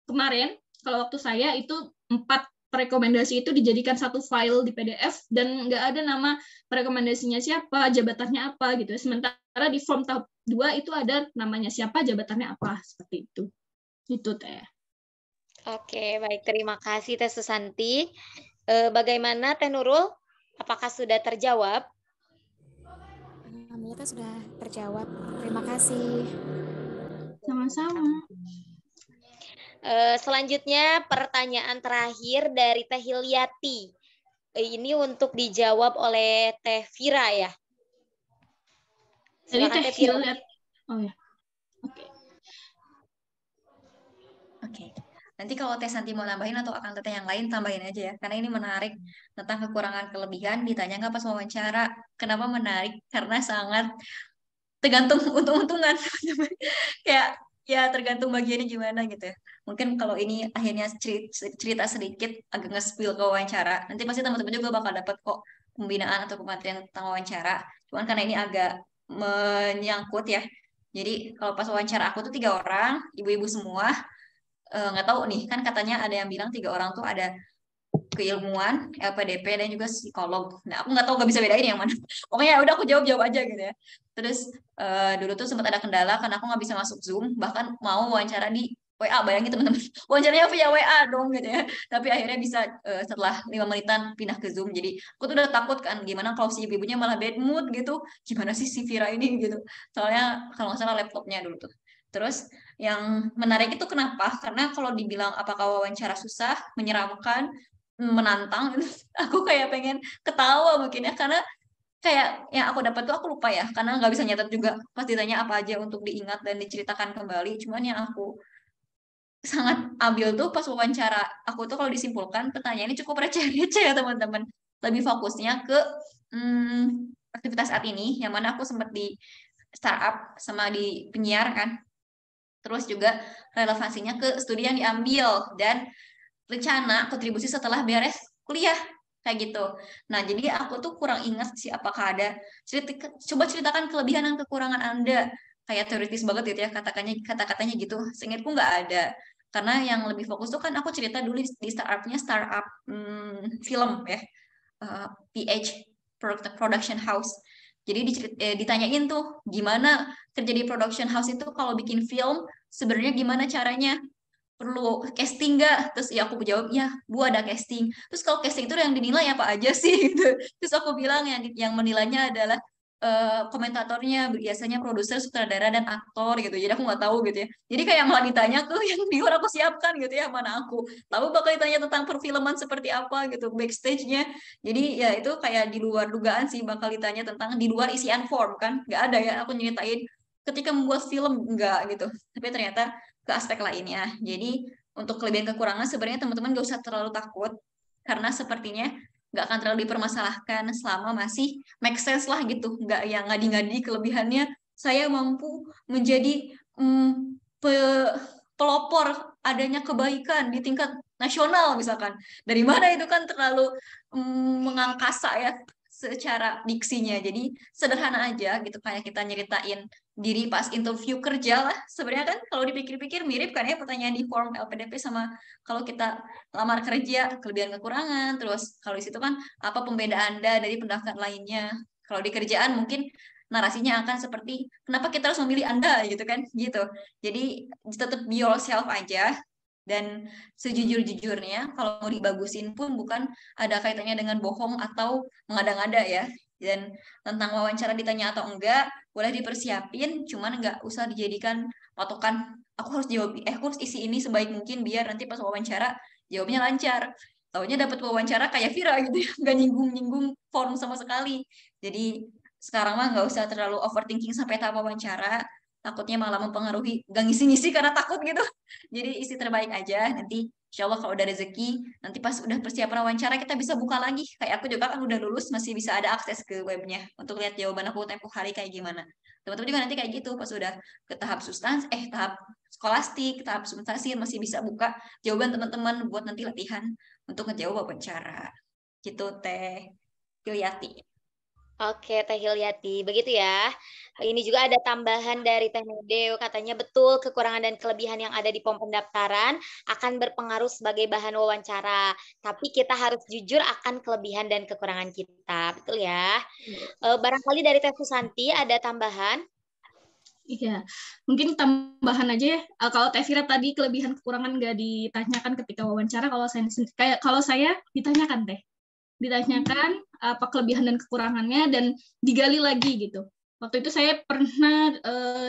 kemarin, kalau waktu saya itu 4 rekomendasi itu dijadikan 1 file di PDF dan nggak ada nama rekomendasinya siapa, jabatannya apa gitu. Sementara di form tahap 2 itu ada namanya siapa, jabatannya apa, seperti itu. Itu Teh. Oke, baik. Terima kasih Teh Susanti. Bagaimana Teh Nurul? Apakah sudah terjawab? Alhamdulillah sudah terjawab. Terima kasih. Sama-sama. Selanjutnya pertanyaan terakhir dari Teh Hilyati. Ini untuk dijawab oleh Teh Vira ya. Jadi Teh Hilyati. Oh ya. Oke. Nanti kalau Teh Santi mau nambahin atau akan Teteh yang lain tambahin aja ya. Karena ini menarik tentang kekurangan kelebihan ditanya nggak pas wawancara. Kenapa menarik? Karena sangat tergantung untung-untungan. Kayak ya tergantung bagiannya gimana gitu ya. Mungkin kalau ini akhirnya cerita sedikit agak nge-spill ke wawancara, nanti pasti teman-teman juga bakal dapat kok pembinaan atau pematerian tentang wawancara. Cuman karena ini agak menyangkut ya. Jadi kalau pas wawancara aku tuh 3 orang, ibu-ibu semua, nggak tahu nih, kan katanya ada yang bilang 3 orang tuh ada keilmuan, LPDP, dan juga psikolog. Nah, aku nggak tahu, nggak bisa bedain yang mana. Pokoknya udah aku jawab aja gitu ya. Terus dulu tuh sempat ada kendala karena aku nggak bisa masuk Zoom, bahkan mau wawancara di WA, bayangin teman-teman, wawancaranya via WA dong gitu ya. Tapi akhirnya bisa setelah 5 menitan pindah ke Zoom. Jadi aku tuh udah takut kan, gimana kalau si ibu-ibunya malah bad mood gitu, gimana sih si Vira ini gitu. Soalnya kalau nggak salah laptopnya dulu tuh. Terus yang menarik itu kenapa? Karena kalau dibilang apakah wawancara susah, menyeramkan, menantang, aku kayak pengen ketawa mungkin ya, karena kayak yang aku dapat tuh aku lupa ya, karena nggak bisa nyatet juga pas ditanya apa aja untuk diingat dan diceritakan kembali. Cuman yang aku sangat ambil tuh pas wawancara aku tuh kalau disimpulkan pertanyaannya cukup receh-receh ya teman-teman. Lebih fokusnya ke aktivitas saat ini, yang mana aku sempat di startup sama di penyiar kan. Terus juga relevansinya ke studi yang diambil dan rencana kontribusi setelah beres kuliah kayak gitu. Nah, jadi aku tuh kurang ingat sih apakah ada coba ceritakan kelebihan dan kekurangan Anda. Kayak teoritis banget gitu ya kata-katanya gitu. Seingatku nggak ada. Karena yang lebih fokus tuh kan aku cerita dulu di startup film ya. PH Production House. Jadi ditanyain tuh gimana kerja di production house itu kalau bikin film sebenarnya gimana caranya, perlu casting nggak? Terus ya aku jawab ya Bu ada casting. Terus kalau casting itu yang dinilai apa aja sih gitu. Terus aku bilang yang menilainya adalah komentatornya biasanya produser, sutradara, dan aktor gitu. Jadi aku nggak tahu gitu ya. Jadi kayak malah ditanya tuh yang di luar aku siapkan gitu ya, mana aku tahu bakal ditanya tentang perfilman seperti apa gitu backstage-nya. Jadi ya itu kayak di luar dugaan sih bakal ditanya tentang di luar isian form kan. Nggak ada ya aku nyeritain ketika membuat film nggak gitu. Tapi ternyata ke aspek lainnya. Jadi untuk kelebihan kekurangan sebenarnya teman-teman nggak usah terlalu takut karena sepertinya nggak akan terlalu dipermasalahkan selama masih make sense lah gitu, nggak yang ngadi-ngadi kelebihannya saya mampu menjadi pelopor adanya kebaikan di tingkat nasional misalkan. Dari mana itu kan terlalu mengangkasa ya secara diksinya. Jadi sederhana aja gitu, kayak kita nyeritain diri pas interview kerja lah. Sebenarnya kan kalau dipikir-pikir mirip kan ya pertanyaan di form LPDP sama kalau kita lamar kerja, kelebihan kekurangan. Terus kalau di situ kan apa pembedaan Anda dari pendaftar lainnya. Kalau di kerjaan mungkin narasinya akan seperti kenapa kita harus memilih Anda gitu kan gitu. Jadi tetap be yourself aja. Dan sejujur-jujurnya kalau mau dibagusin pun bukan ada kaitannya dengan bohong atau mengada-ngada ya. Dan tentang wawancara ditanya atau enggak boleh dipersiapin, cuman enggak usah dijadikan patokan aku harus jawab aku harus isi ini sebaik mungkin biar nanti pas wawancara jawabnya lancar. Taunya dapat wawancara kayak Vira gitu ya, nggak nyinggung-nyinggung form sama sekali. Jadi sekarang mah nggak usah terlalu overthinking sampai tahap wawancara, takutnya malah mempengaruhi, gak ngisi-ngisi karena takut gitu. Jadi isi terbaik aja, nanti insya Allah kalau udah rezeki, nanti pas udah persiapan wawancara kita bisa buka lagi. Kayak aku juga kan udah lulus, masih bisa ada akses ke webnya untuk lihat jawaban aku tempo hari kayak gimana. Teman-teman juga nanti kayak gitu, pas udah ke tahap tahap skolastik, tahap substansi masih bisa buka jawaban teman-teman buat nanti latihan untuk ngejawab wawancara. Gitu Teh Filiati. Oke, Teh Hilyati. Begitu ya. Ini juga ada tambahan dari Teh Medeo. Katanya betul kekurangan dan kelebihan yang ada di pom pendaftaran akan berpengaruh sebagai bahan wawancara. Tapi kita harus jujur akan kelebihan dan kekurangan kita. Betul ya. Barangkali dari Teh Susanti ada tambahan? Iya, mungkin tambahan aja ya. Kalau Teh Vira tadi kelebihan kekurangan nggak ditanyakan ketika wawancara, kalau saya ditanyakan Teh. Ditanyakan apa kelebihan dan kekurangannya dan digali lagi gitu. Waktu itu saya pernah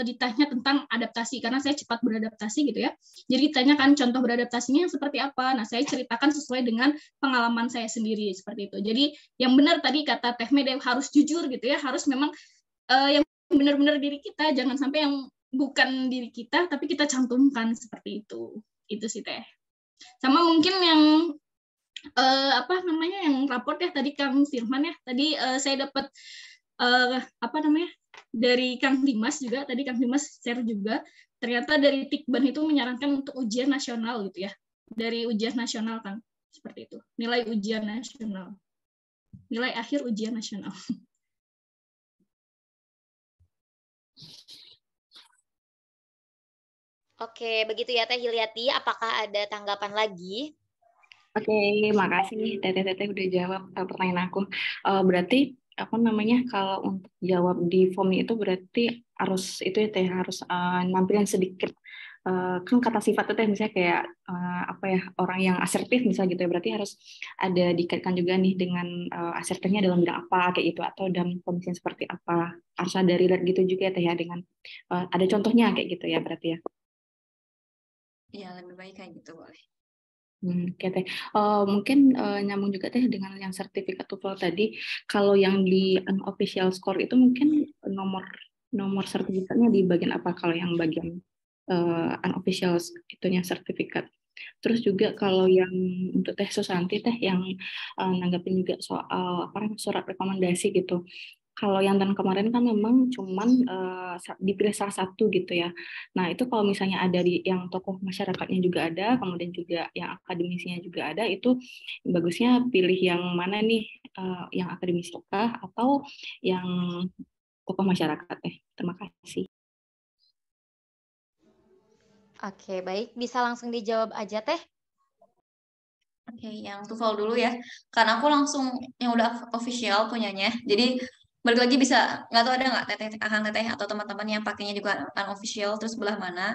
ditanya tentang adaptasi karena saya cepat beradaptasi gitu ya. Jadi ditanyakan contoh beradaptasinya seperti apa. Nah, saya ceritakan sesuai dengan pengalaman saya sendiri seperti itu. Jadi yang benar tadi kata Teh Mede harus jujur gitu ya, harus memang yang benar-benar diri kita, jangan sampai yang bukan diri kita tapi kita cantumkan seperti itu. Itu sih Teh. Sama mungkin yang yang raport ya tadi Kang Firman ya tadi saya dapat dari Kang Dimas juga tadi Kang Dimas share juga ternyata dari Tikban itu menyarankan untuk ujian nasional gitu ya, dari ujian nasional Kang, seperti itu, nilai ujian nasional, nilai akhir ujian nasional. Oke, begitu ya Teh Hilyati. Apakah ada tanggapan lagi? Oke, makasih Teteh udah jawab pertanyaan aku. Berarti kalau untuk jawab di form itu berarti harus itu ya Teh, harus nampilin sedikit kan kata sifat Teh misalnya kayak orang yang asertif misalnya gitu ya, berarti harus ada dikaitkan juga nih dengan asertifnya dalam bidang apa kayak gitu, atau dalam kondisi seperti apa, harus ada relate gitu juga ya Teh ya, dengan ada contohnya kayak gitu ya berarti ya. Iya, lebih baik kayak gitu boleh. Oke Teh, mungkin nyambung juga Teh dengan yang sertifikat TOEFL tadi. Kalau yang di unofficial score itu mungkin nomor sertifikatnya di bagian apa? Kalau yang bagian unofficial itunya sertifikat. Terus juga kalau yang untuk Teh Susanti Teh yang nanggapin juga soal surat rekomendasi gitu. Kalau yang tahun kemarin kan memang cuman dipilih salah satu gitu ya. Nah itu kalau misalnya ada di yang tokoh masyarakatnya juga ada, kemudian juga yang akademisinya juga ada, itu bagusnya pilih yang mana nih, yang akademisi kah atau yang tokoh masyarakat ya. Terima kasih. Oke, baik. Bisa langsung dijawab aja Teh. Oke, yang TOEFL dulu ya. Karena aku langsung yang udah official punyanya. Jadi balik lagi bisa, nggak tahu ada nggak Akang Teteh atau teman-teman yang pakainya juga unofficial terus belah mana.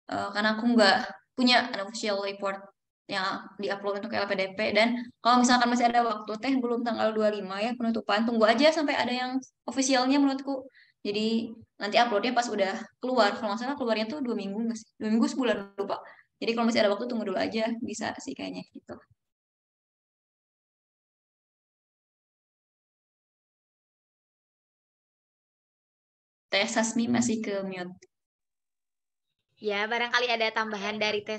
Karena aku nggak punya unofficial report yang diupload untuk LPDP. Dan kalau misalkan masih ada waktu Teh, belum tanggal 25 ya penutupan, tunggu aja sampai ada yang officialnya menurutku. Jadi nanti uploadnya pas udah keluar. Kalau nggak salah keluarnya tuh 2 minggu nggak sih? 2 minggu sebulan lupa. Jadi kalau masih ada waktu tunggu dulu aja, bisa sih kayaknya gitu. Teh Sasmi masih ke mute. Ya, barangkali ada tambahan dari Teh.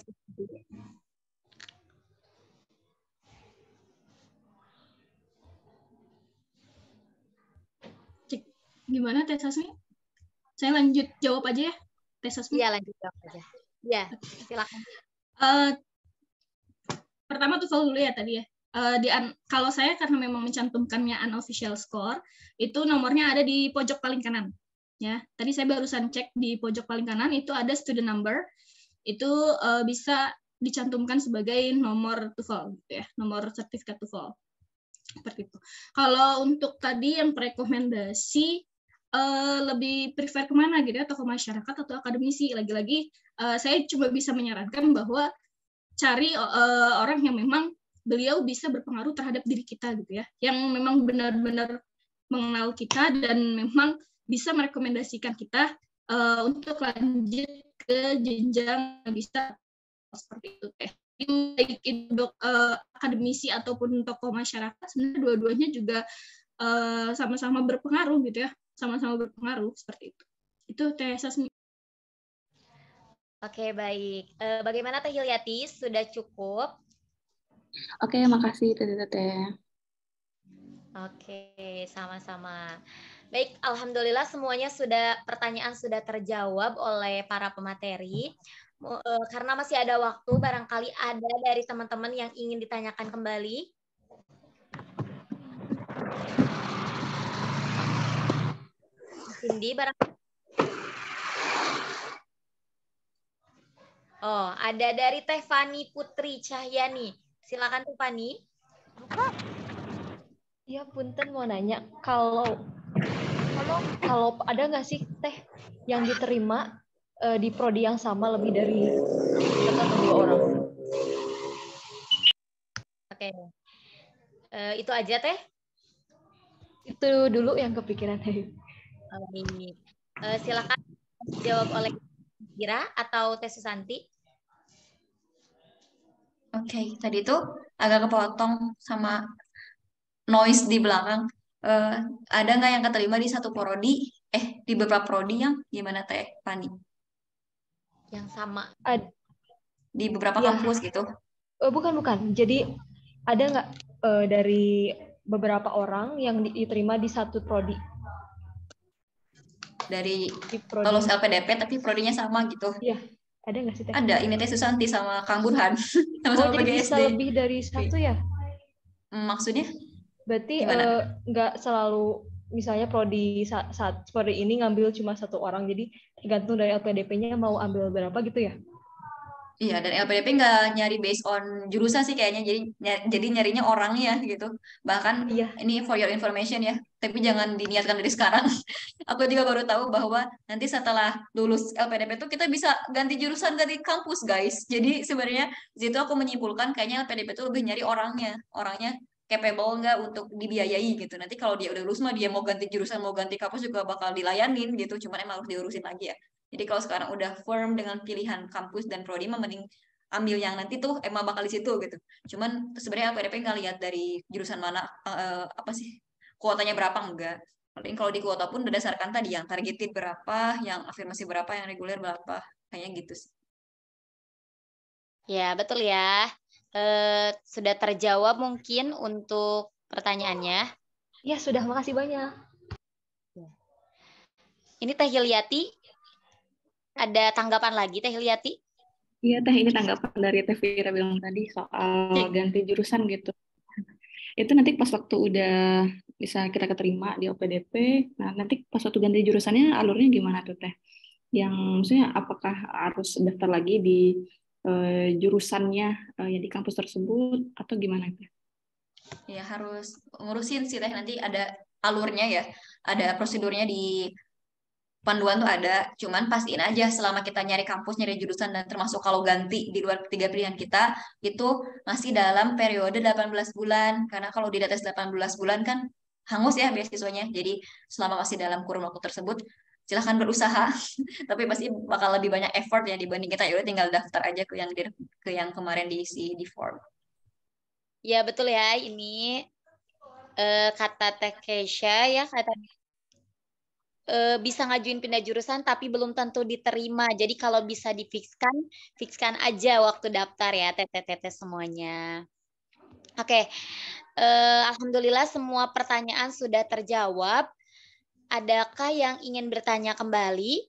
Gimana Teh Sasmi? Saya lanjut jawab aja ya, Teh Sasmi? Iya, lanjut jawab aja. Ya, silakan. pertama TOEFL dulu ya tadi ya. Kalau saya karena memang mencantumkannya unofficial score, itu nomornya ada di pojok paling kanan. Ya, tadi saya barusan cek di pojok paling kanan itu ada student number, itu bisa dicantumkan sebagai nomor TOEFL, gitu ya, nomor sertifikat TOEFL. Seperti itu. Kalau untuk tadi yang rekomendasi lebih prefer kemana gitu ya, tokoh masyarakat atau akademisi? Lagi-lagi saya cuma bisa menyarankan bahwa cari orang yang memang beliau bisa berpengaruh terhadap diri kita gitu ya, yang memang benar-benar mengenal kita dan memang bisa merekomendasikan kita untuk lanjut ke jenjang bisa seperti itu teh. Baik itu akademisi ataupun tokoh masyarakat, sebenarnya dua-duanya juga sama-sama berpengaruh gitu ya, sama-sama berpengaruh seperti itu. Itu Teh Sasmi. Oke, baik. Bagaimana Teh Hilyati? Sudah cukup? Oke, makasih Teteh. Oke, sama-sama. Baik, alhamdulillah semuanya pertanyaan sudah terjawab oleh para pemateri. Karena masih ada waktu, barangkali ada dari teman-teman yang ingin ditanyakan kembali. Cindy, barangkali. Oh, ada dari Teh Fani Putri Cahyani. Silakan Teh Fani. Ya, punten mau nanya, kalau ada nggak sih Teh yang diterima di prodi yang sama lebih dari 1 atau 2 orang? Oke. Itu aja Teh? Itu dulu yang kepikiran Teh. Baik. Silakan dijawab oleh Kira atau Teh Susanti. Oke, tadi tuh agak kepotong sama noise di belakang. Ada nggak yang keterima di satu prodi? Di beberapa prodi yang gimana Teh Fani? Yang sama. Di beberapa Ya. kampus gitu? Bukan. Jadi ada nggak dari beberapa orang yang diterima di satu prodi? Dari lulus LPDP tapi prodinya sama gitu? Iya. Ada nggak sih Teh? Ada, ini Teh Susanti sama Kang Burhan. Sama-sama jadi PGSD. bisa lebih dari satu ya? Maksudnya? Berarti nggak selalu misalnya prodi ini ngambil cuma 1 orang, jadi tergantung dari LPDP-nya mau ambil berapa gitu ya? Iya, dan LPDP nggak nyari based on jurusan sih kayaknya, jadi nyarinya orangnya gitu. Bahkan ini for your information ya, tapi jangan diniatkan dari sekarang. Aku juga baru tahu bahwa nanti setelah lulus LPDP itu kita bisa ganti jurusan, ganti kampus guys. Jadi sebenarnya di situ aku menyimpulkan kayaknya LPDP itu lebih nyari orangnya capable nggak untuk dibiayai gitu. Nanti kalau dia udah lulus mah dia mau ganti jurusan, mau ganti kampus juga bakal dilayanin gitu. Cuman emang harus diurusin lagi ya. Jadi kalau sekarang udah firm dengan pilihan kampus dan prodi, mending ambil yang nanti tuh emang bakal di situ gitu. Cuman sebenarnya LPDP nggak lihat dari jurusan mana, apa sih kuotanya berapa, enggak. Paling kalau di kuota pun berdasarkan tadi yang targeted berapa, yang afirmasi berapa, yang reguler berapa, kayaknya gitu sih. Ya, betul ya. Sudah terjawab mungkin untuk pertanyaannya. Ya, sudah. Makasih banyak. Ini Teh Hilyati. Ada tanggapan lagi Teh Hilyati? Iya Teh, ini tanggapan dari Teh Fira bilang tadi soal ganti jurusan gitu. Itu nanti pas waktu udah bisa kita keterima di OPDP, nah nanti pas waktu ganti jurusannya alurnya gimana tuh Teh? Yang maksudnya apakah harus daftar lagi di jurusannya yang di kampus tersebut atau gimana Teh? Ya harus ngurusin sih Teh, nanti ada alurnya ya, ada prosedurnya di panduan tuh ada, cuman pastiin aja selama kita nyari kampus, nyari jurusan, dan termasuk kalau ganti di luar 3 pilihan kita, itu masih dalam periode 18 bulan, karena kalau di atas 18 bulan kan hangus ya beasiswanya, jadi selama masih dalam kurun waktu tersebut, silahkan berusaha, tapi pasti bakal lebih banyak effort ya dibanding kita, yaudah tinggal daftar aja ke yang kemarin diisi di form. Ya betul ya, ini kata Teh Keisha ya, kata bisa ngajuin pindah jurusan tapi belum tentu diterima. Jadi kalau bisa fikskan aja waktu daftar ya teteh-teteh semuanya. Oke, alhamdulillah semua pertanyaan sudah terjawab. Adakah yang ingin bertanya kembali?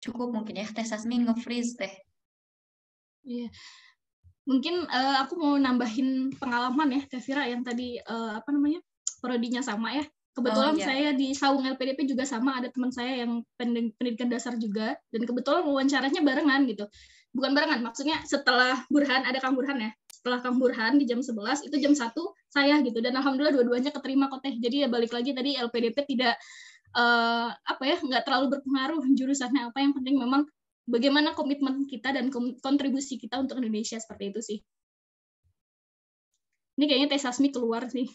Cukup mungkin ya, Teh Sasmi nge-freeze Teh. Iya. Mungkin aku mau nambahin pengalaman ya, Teh Vira, yang tadi prodinya sama ya. Kebetulan iya. saya di Saung LPDP juga sama, ada teman saya yang pendidikan dasar juga, dan kebetulan wawancaranya barengan gitu. Bukan barengan, maksudnya setelah Burhan, ada Kang Burhan ya. Setelah Kang Burhan di jam 11, itu jam 1 saya gitu. Dan alhamdulillah dua-duanya keterima kok Teh. Jadi ya balik lagi tadi LPDP tidak nggak terlalu berpengaruh jurusannya apa, yang penting memang bagaimana komitmen kita dan kontribusi kita untuk Indonesia, seperti itu sih. Ini kayaknya Teh Sasmi keluar sih.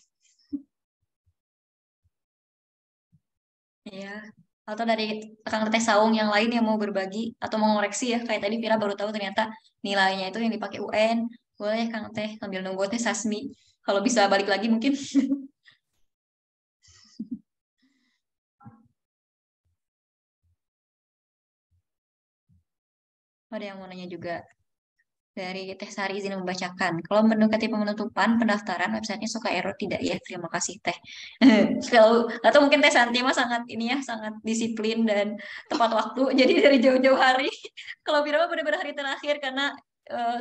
Iya. Atau dari rekan Teh Saung yang lain yang mau berbagi atau mau ngoreksi ya, kayak tadi Vira baru tahu ternyata nilainya itu yang dipakai UN. Boleh Kang Teh sambil nunggu Teh Sasmi. Kalau bisa balik lagi mungkin. Ada yang mau nanya juga. Dari Teh Sari izin membacakan. Kalau mendekati penutupan pendaftaran, websitenya suka error tidak ya? Terima kasih Teh. Kalau atau mungkin Teh Santi mah sangat ini ya, sangat disiplin dan tepat waktu. Jadi dari jauh-jauh hari. Kalau Vira mah benar-benar hari terakhir karena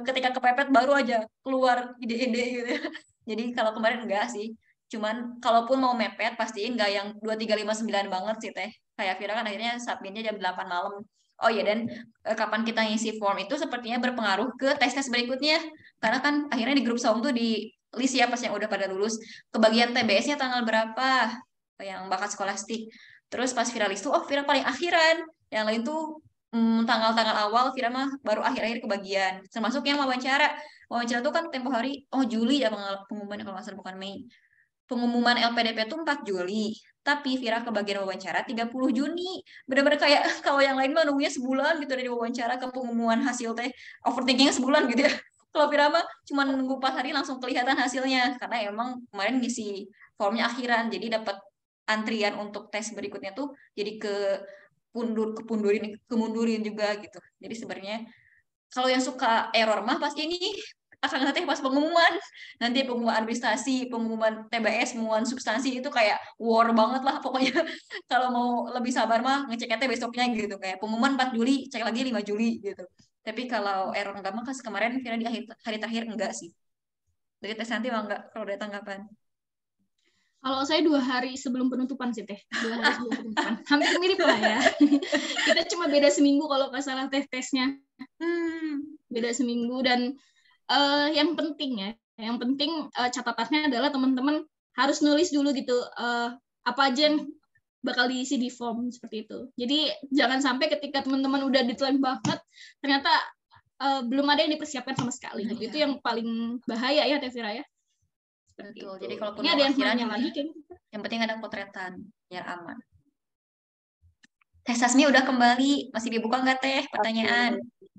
ketika kepepet baru aja keluar ide-ide gitu ya. Jadi kalau kemarin enggak sih. Cuman kalaupun mau mepet pastiin enggak yang 2359 banget sih Teh. Kayak Vira kan akhirnya submitnya jam 8 malam. Oh iya, dan kapan kita ngisi form itu sepertinya berpengaruh ke tes-tes berikutnya. Karena kan akhirnya di grup Saung tuh di list ya pas yang udah pada lulus. Kebagian TBS-nya tanggal berapa, yang bakat skolastik. Terus pas Viralis tuh, oh Vira paling akhiran. Yang lain tuh tanggal-tanggal awal, Vira mah baru akhir-akhir kebagian. Termasuk yang wawancara. Wawancara tuh kan tempo hari, oh Juli ya pengumuman kalau nggak salah, bukan Mei. Pengumuman LPDP tuh 4 Juli. Tapi Vira kebagian wawancara 30 Juni. Bener-bener kayak kalau yang lain mah nunggunya sebulan gitu dari wawancara ke pengumuman hasil teh. Overthinkingnya sebulan gitu ya. Kalau Vira mah cuma nunggu 4 hari langsung kelihatan hasilnya. Karena emang kemarin ngisi formnya akhiran. Jadi dapat antrian untuk tes berikutnya tuh jadi kemundurin juga gitu. Jadi sebenarnya kalau yang suka error mah pas ini akan nanti pas pengumuman, nanti pengumuman administrasi, pengumuman TBS, pengumuman substansi itu kayak war banget lah pokoknya. Kalau mau lebih sabar mah ngeceknya besoknya gitu, kayak pengumuman 4 Juli, cek lagi 5 Juli gitu. Tapi kalau error enggak mah kemarin kira di hari terakhir enggak sih. Dari tes nanti mah enggak kalau ada tanggapan. Kalau saya 2 hari sebelum penutupan sih Teh, 2 hari sebelum penutupan, hampir mirip lah ya. Kita cuma beda seminggu kalau nggak salah tesnya, beda seminggu. Dan yang penting catatannya adalah teman-teman harus nulis dulu gitu apa aja yang bakal diisi di form seperti itu. Jadi jangan sampai ketika teman-teman udah deadline banget ternyata belum ada yang dipersiapkan sama sekali. Gitu. Itu yang paling bahaya ya Teh Vira ya. Betul. Jadi kalau ini ada yang nanya lagi kan? Yang penting ada potretan biar aman. Teh Sasmi udah kembali, masih dibuka nggak Teh pertanyaan?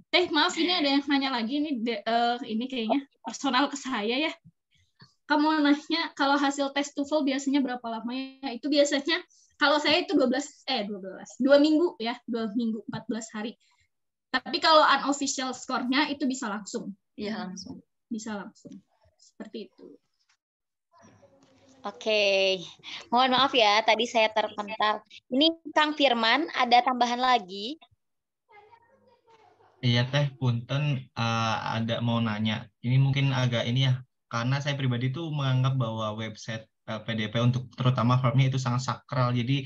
Teh, maaf ini ada yang nanya lagi ini kayaknya personal ke saya ya. Kamu nanya kalau hasil tes TOEFL biasanya berapa lama ya? Itu biasanya kalau saya itu 2 minggu ya, 2 minggu 14 hari. Tapi kalau unofficial score-nya itu bisa langsung. Iya, langsung. Bisa langsung. Seperti itu. Oke, mohon maaf ya, tadi saya terpental. Ini Kang Firman, ada tambahan lagi? Iya Teh, punten ada mau nanya. Ini mungkin agak ini ya, karena saya pribadi tuh menganggap bahwa website PDP untuk terutama formnya itu sangat sakral. Jadi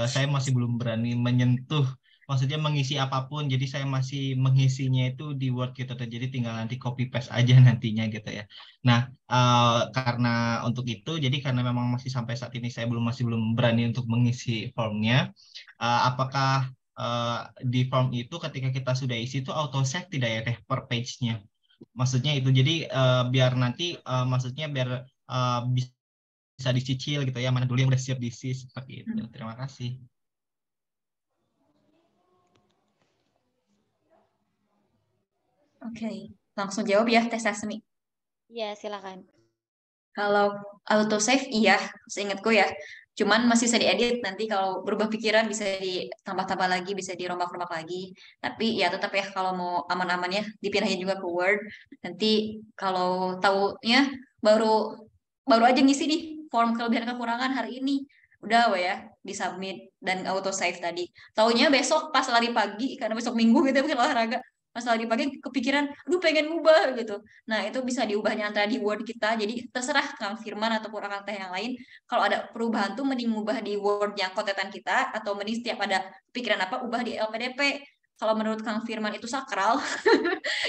saya masih belum berani menyentuh, maksudnya mengisi apapun. Jadi saya masih mengisinya itu di Word gitu. Jadi tinggal nanti copy paste aja nantinya gitu ya. Nah, karena untuk itu, jadi karena memang masih sampai saat ini saya masih belum berani untuk mengisi formnya. Apakah di form itu ketika kita sudah isi itu auto save tidak ya Teh per page-nya? Maksudnya itu jadi biar nanti maksudnya biar bisa dicicil gitu ya, mana dulu yang udah siap diisi seperti itu. Terima kasih. Oke, langsung jawab ya Teh Sasmi. Iya, silakan. Kalau auto save iya, seingatku ya. Cuman masih bisa diedit, nanti kalau berubah pikiran bisa ditambah-tambah lagi, bisa dirombak-rombak lagi. Tapi ya tetap ya kalau mau aman-aman ya, dipindahin juga ke Word. Nanti kalau taunya baru aja ngisi nih form kelebihan kekurangan hari ini. udah ya disubmit dan auto save tadi. Taunya besok pas lari pagi, karena besok minggu gitu mungkin olahraga, pas lari pagi kepikiran, aduh pengen ngubah gitu. Nah itu bisa diubahnya antara di Word kita, jadi terserah Kang Firman ataupun Akang Teh yang lain. Kalau ada perubahan tuh mending ngubah di Word yang kontetan kita, atau mending setiap ada pikiran apa ubah di LPDP. Kalau menurut Kang Firman itu sakral,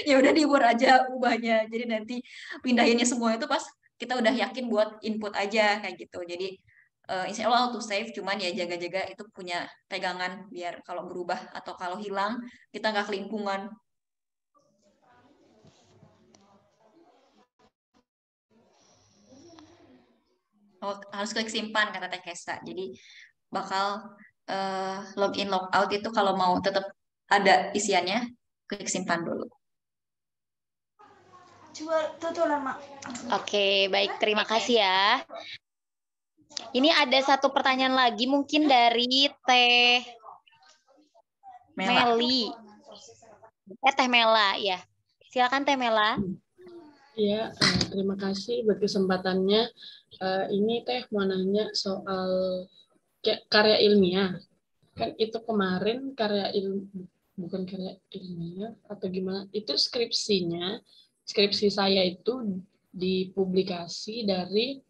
ya udah di Word aja ubahnya. Jadi nanti pindahinnya semua itu pas kita udah yakin buat input aja kayak gitu. Jadi insya Allah auto save, cuman ya jaga-jaga itu punya pegangan biar kalau berubah atau kalau hilang kita nggak kelimpungan. Oh, harus klik simpan kata Teh Kesa. Jadi bakal login logout itu kalau mau tetap ada isiannya, klik simpan dulu. Oke, baik, terima kasih ya. Ini ada satu pertanyaan lagi mungkin dari Teh Meli. Teh Mela ya. Silakan Teh Mela. Ya, terima kasih buat kesempatannya. Ini Teh mau nanya soal karya ilmiah. Kan itu kemarin bukan karya ilmiah atau gimana? Itu skripsi saya itu dipublikasi dari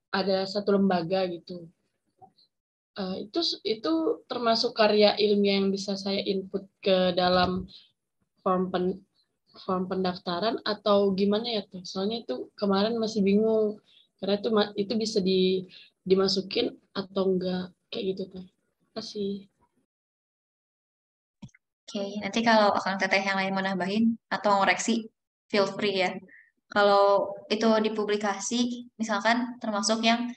ada satu lembaga gitu. Itu termasuk karya ilmiah yang bisa saya input ke dalam form pendaftaran atau gimana ya Teh? Soalnya itu kemarin masih bingung karena itu bisa dimasukin atau enggak kayak gitu Teh. Terima kasih. Oke, nanti kalau Akang Teteh yang lain mau nambahin atau ngoreksi, feel free ya. Kalau itu dipublikasi, misalkan termasuk yang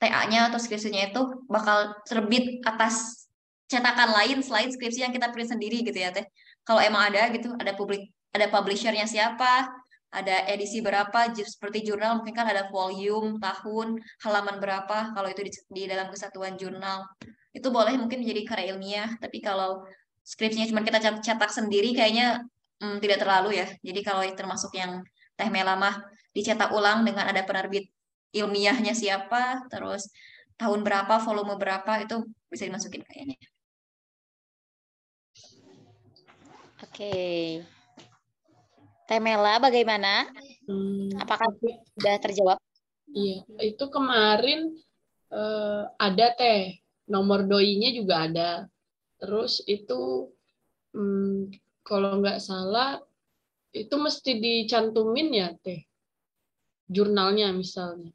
TA-nya atau skripsinya itu bakal terbit atas cetakan lain selain skripsi yang kita print sendiri gitu ya Teh. Kalau emang ada gitu, ada publishernya siapa, ada edisi berapa, seperti jurnal mungkin kan ada volume, tahun, halaman berapa, kalau itu di dalam kesatuan jurnal. Itu boleh mungkin menjadi karya ilmiah, tapi kalau skripsinya cuma kita cetak sendiri kayaknya tidak terlalu ya. Jadi kalau termasuk yang Teh Mela mah dicetak ulang dengan ada penerbit ilmiahnya siapa, terus tahun berapa, volume berapa, itu bisa dimasukin kayaknya. Oke. Teh Mela bagaimana? Apakah sudah terjawab? Iya, itu kemarin ada Teh, nomor doi-nya juga ada. Terus itu kalau nggak salah itu mesti dicantumin ya Teh, jurnalnya misalnya.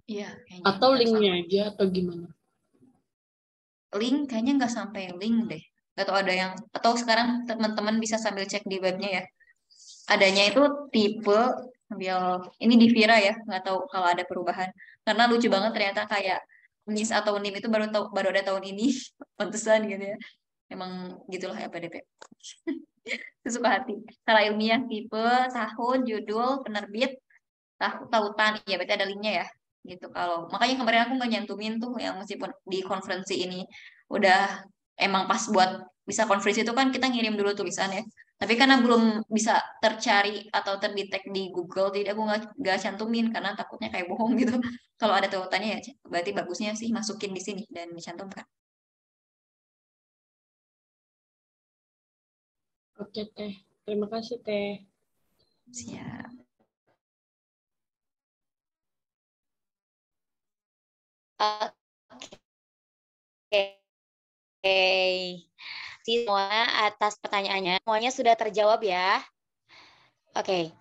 Iya. Atau linknya aja atau gimana? Link kayaknya nggak sampai link deh. Atau ada yang, atau sekarang teman-teman bisa sambil cek di webnya ya. Adanya itu tipe ini di Vira ya, nggak tahu kalau ada perubahan. Karena lucu banget ternyata kayak NIS atau NIM itu baru ada tahun ini, pantesan gitu ya. Emang gitulah ya PDP. Sesuka hati. Secara ilmiah tipe, tahun, judul, penerbit, tautan, ya berarti ada linknya ya. Gitu kalau makanya kemarin aku nggak nyantumin tuh yang meskipun di konferensi ini udah emang pas buat bisa konferensi itu kan kita ngirim dulu tulisan ya. Tapi karena belum bisa tercari atau terdetek di Google, jadi aku nggak cantumin karena takutnya kayak bohong gitu. Kalau ada tautannya ya, berarti bagusnya sih masukin di sini dan dicantumkan. Oke Teh, terima kasih Teh. Siap. Oke. Semua atas pertanyaannya. Semuanya sudah terjawab ya. Oke.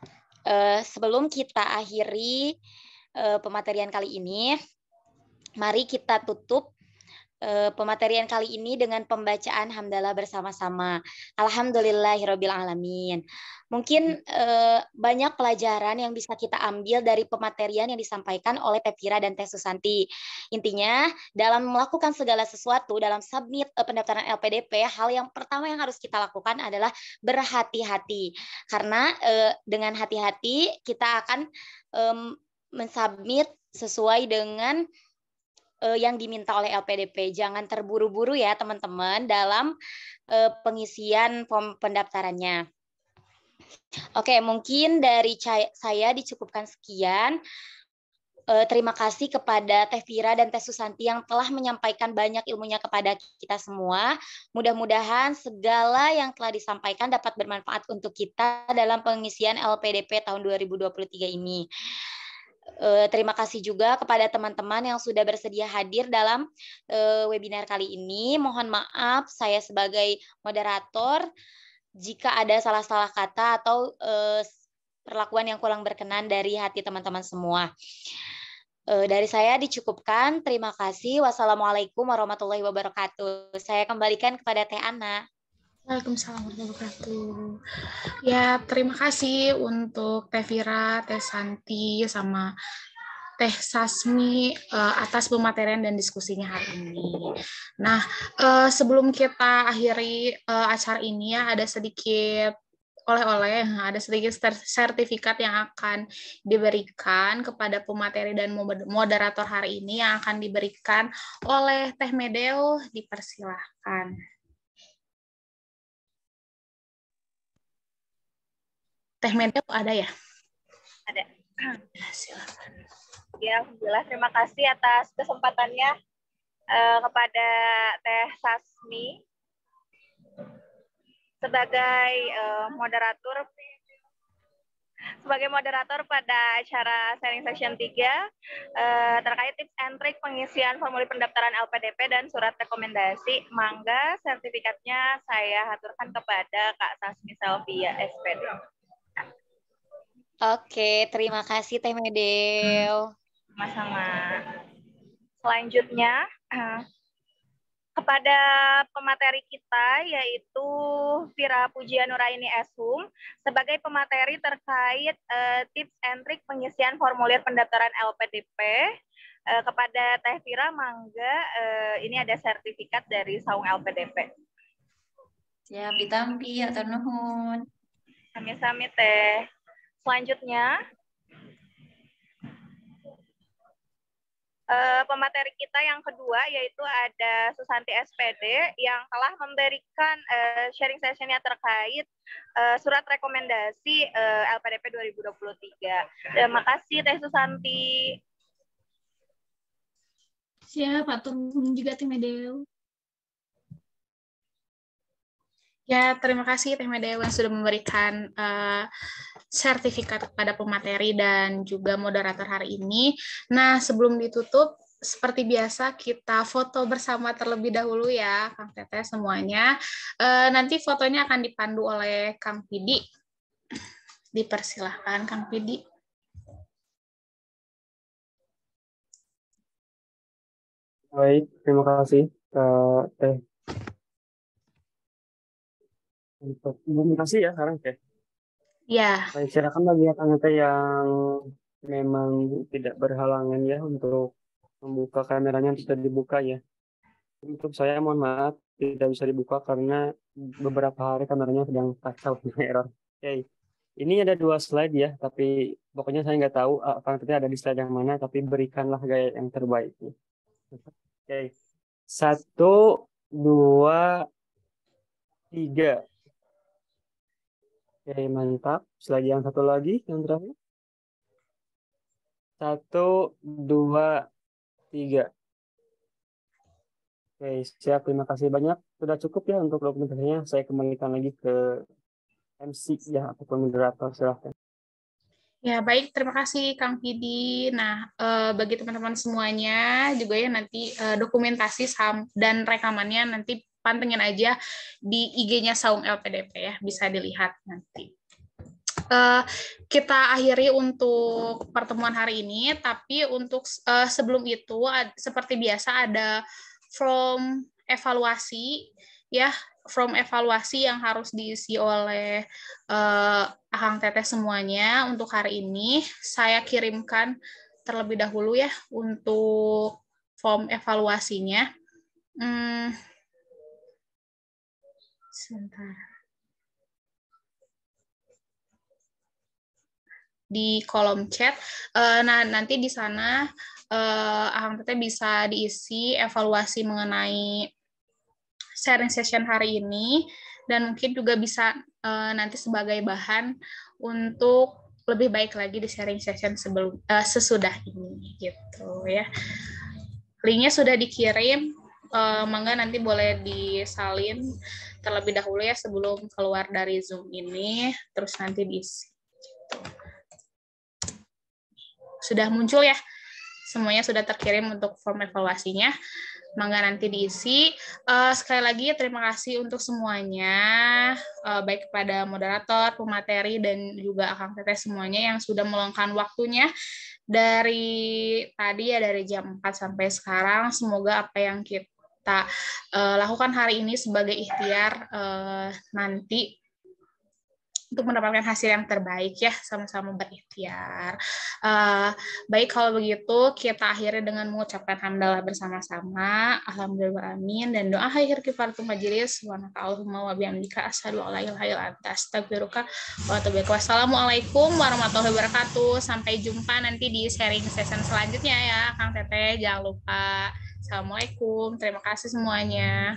Sebelum kita akhiri pematerian kali ini, mari kita tutup pematerian kali ini dengan pembacaan hamdalah bersama-sama. Alhamdulillahirabbil alamin. Mungkin banyak pelajaran yang bisa kita ambil dari pematerian yang disampaikan oleh Teh Fira dan Teh Susanti. Intinya, dalam melakukan segala sesuatu dalam submit pendaftaran LPDP, hal yang pertama yang harus kita lakukan adalah berhati-hati. Karena dengan hati-hati kita akan mensubmit sesuai dengan yang diminta oleh LPDP. Jangan terburu-buru ya teman-teman dalam pengisian form pendaftarannya. Oke, mungkin dari saya dicukupkan sekian. Terima kasih kepada Teh Vira dan Teh Susanti yang telah menyampaikan banyak ilmunya kepada kita semua. Mudah-mudahan segala yang telah disampaikan dapat bermanfaat untuk kita dalam pengisian LPDP tahun 2023 ini. Terima kasih juga kepada teman-teman yang sudah bersedia hadir dalam webinar kali ini. Mohon maaf saya sebagai moderator jika ada salah-salah kata atau perlakuan yang kurang berkenan dari hati teman-teman semua. Dari saya dicukupkan. Terima kasih. Wassalamualaikum warahmatullahi wabarakatuh. Saya kembalikan kepada Teh Ana. Waalaikumsalam warahmatullahi wabarakatuh. Ya, terima kasih untuk Teh Vira, Teh Santi, sama Teh Sasmi atas pematerian dan diskusinya hari ini. Nah, sebelum kita akhiri acara ini ya, ada sedikit oleh-oleh, ada sedikit sertifikat yang akan diberikan kepada pemateri dan moderator hari ini yang akan diberikan oleh Teh Medeo. Dipersilahkan. Teh Medeo ada ya? Ada. Silakan. Ya, alhamdulillah. Terima kasih atas kesempatannya kepada Teh Sasmi sebagai moderator pada acara sharing session 3 terkait tips and trick pengisian formulir pendaftaran LPDP dan surat rekomendasi. Mangga sertifikatnya saya haturkan kepada Kak Sasmi Selvia SPD. Oke, terima kasih Teh Medeo. Sama-sama. Selanjutnya kepada pemateri kita yaitu Vira Pujianuraini Eshum sebagai pemateri terkait tips and trick pengisian formulir pendaftaran LPDP. Kepada Teh Vira, mangga ini ada sertifikat dari Saung LPDP. Siap ditampi atau nuhun. Sami-sami Teh. Selanjutnya pemateri kita yang kedua yaitu ada Susanti SPD yang telah memberikan sharing sessionnya terkait surat rekomendasi LPDP 2023. Terima kasih Teh Susanti. Siap, atur juga Teh Medeo. Ya, terima kasih Teh Medeo yang sudah memberikan sertifikat kepada pemateri dan juga moderator hari ini. Nah, sebelum ditutup, seperti biasa kita foto bersama terlebih dahulu ya, Kang Teteh semuanya. Nanti fotonya akan dipandu oleh Kang Pidi. Dipersilahkan Kang Pidi. Baik, terima kasih Teh. Untuk komunikasi ya sekarang Teh. Ya. Baik, silakan bagi Teh yang memang tidak berhalangan ya untuk membuka kameranya sudah dibuka ya. Untuk saya mohon maaf tidak bisa dibuka karena beberapa hari kameranya sedang kacau error. Oke. Ini ada 2 slide ya, tapi pokoknya saya nggak tahu Kang Teteh ada di slide yang mana, tapi berikanlah gaya yang terbaik. Oke. 1, 2, 3. Oke, mantap. Slide yang satu lagi, yang terakhir. 1, 2, 3. Oke, siap. Terima kasih banyak. Sudah cukup ya untuk dokumentasinya. Saya kembalikan lagi ke MC ya, ataupun moderator. Silahkan. Ya, baik. Terima kasih Kang Pidi. Nah, bagi teman-teman semuanya juga ya nanti dokumentasi dan rekamannya nanti pantengin aja di IG-nya Saung LPDP ya, bisa dilihat nanti. Kita akhiri untuk pertemuan hari ini, tapi untuk sebelum itu seperti biasa ada form evaluasi ya, form evaluasi yang harus diisi oleh Akang Teteh semuanya untuk hari ini. Saya kirimkan terlebih dahulu ya untuk form evaluasinya. Sebentar. Di kolom chat. Nah, nanti di sana Akang Teteh bisa diisi evaluasi mengenai sharing session hari ini, dan mungkin juga bisa nanti sebagai bahan untuk lebih baik lagi di sharing session sesudah ini gitu ya. Linknya sudah dikirim, mangga nanti boleh disalin terlebih dahulu ya sebelum keluar dari Zoom ini, terus nanti diisi. Sudah muncul ya, semuanya sudah terkirim untuk form evaluasinya. Mangga nanti diisi. Sekali lagi terima kasih untuk semuanya, baik kepada moderator, pemateri, dan juga Akang Teteh semuanya yang sudah meluangkan waktunya dari tadi ya, dari jam 4 sampai sekarang. Semoga apa yang kita lakukan hari ini sebagai ikhtiar nanti untuk mendapatkan hasil yang terbaik ya, sama-sama berikhtiar. Baik, kalau begitu kita akhiri dengan mengucapkan hamdalah bersama-sama. Alhamdulillah, amin. Dan doa akhir kifaratul majelis. Subhanakallahumma wa bihamdika asyhadu an la ilaha illa anta astaghfiruka wa atubu ilaik. Wassalamualaikum warahmatullahi wabarakatuh. Sampai jumpa nanti di sharing session selanjutnya ya, Kang Teteh. Jangan lupa. Assalamualaikum. Terima kasih semuanya.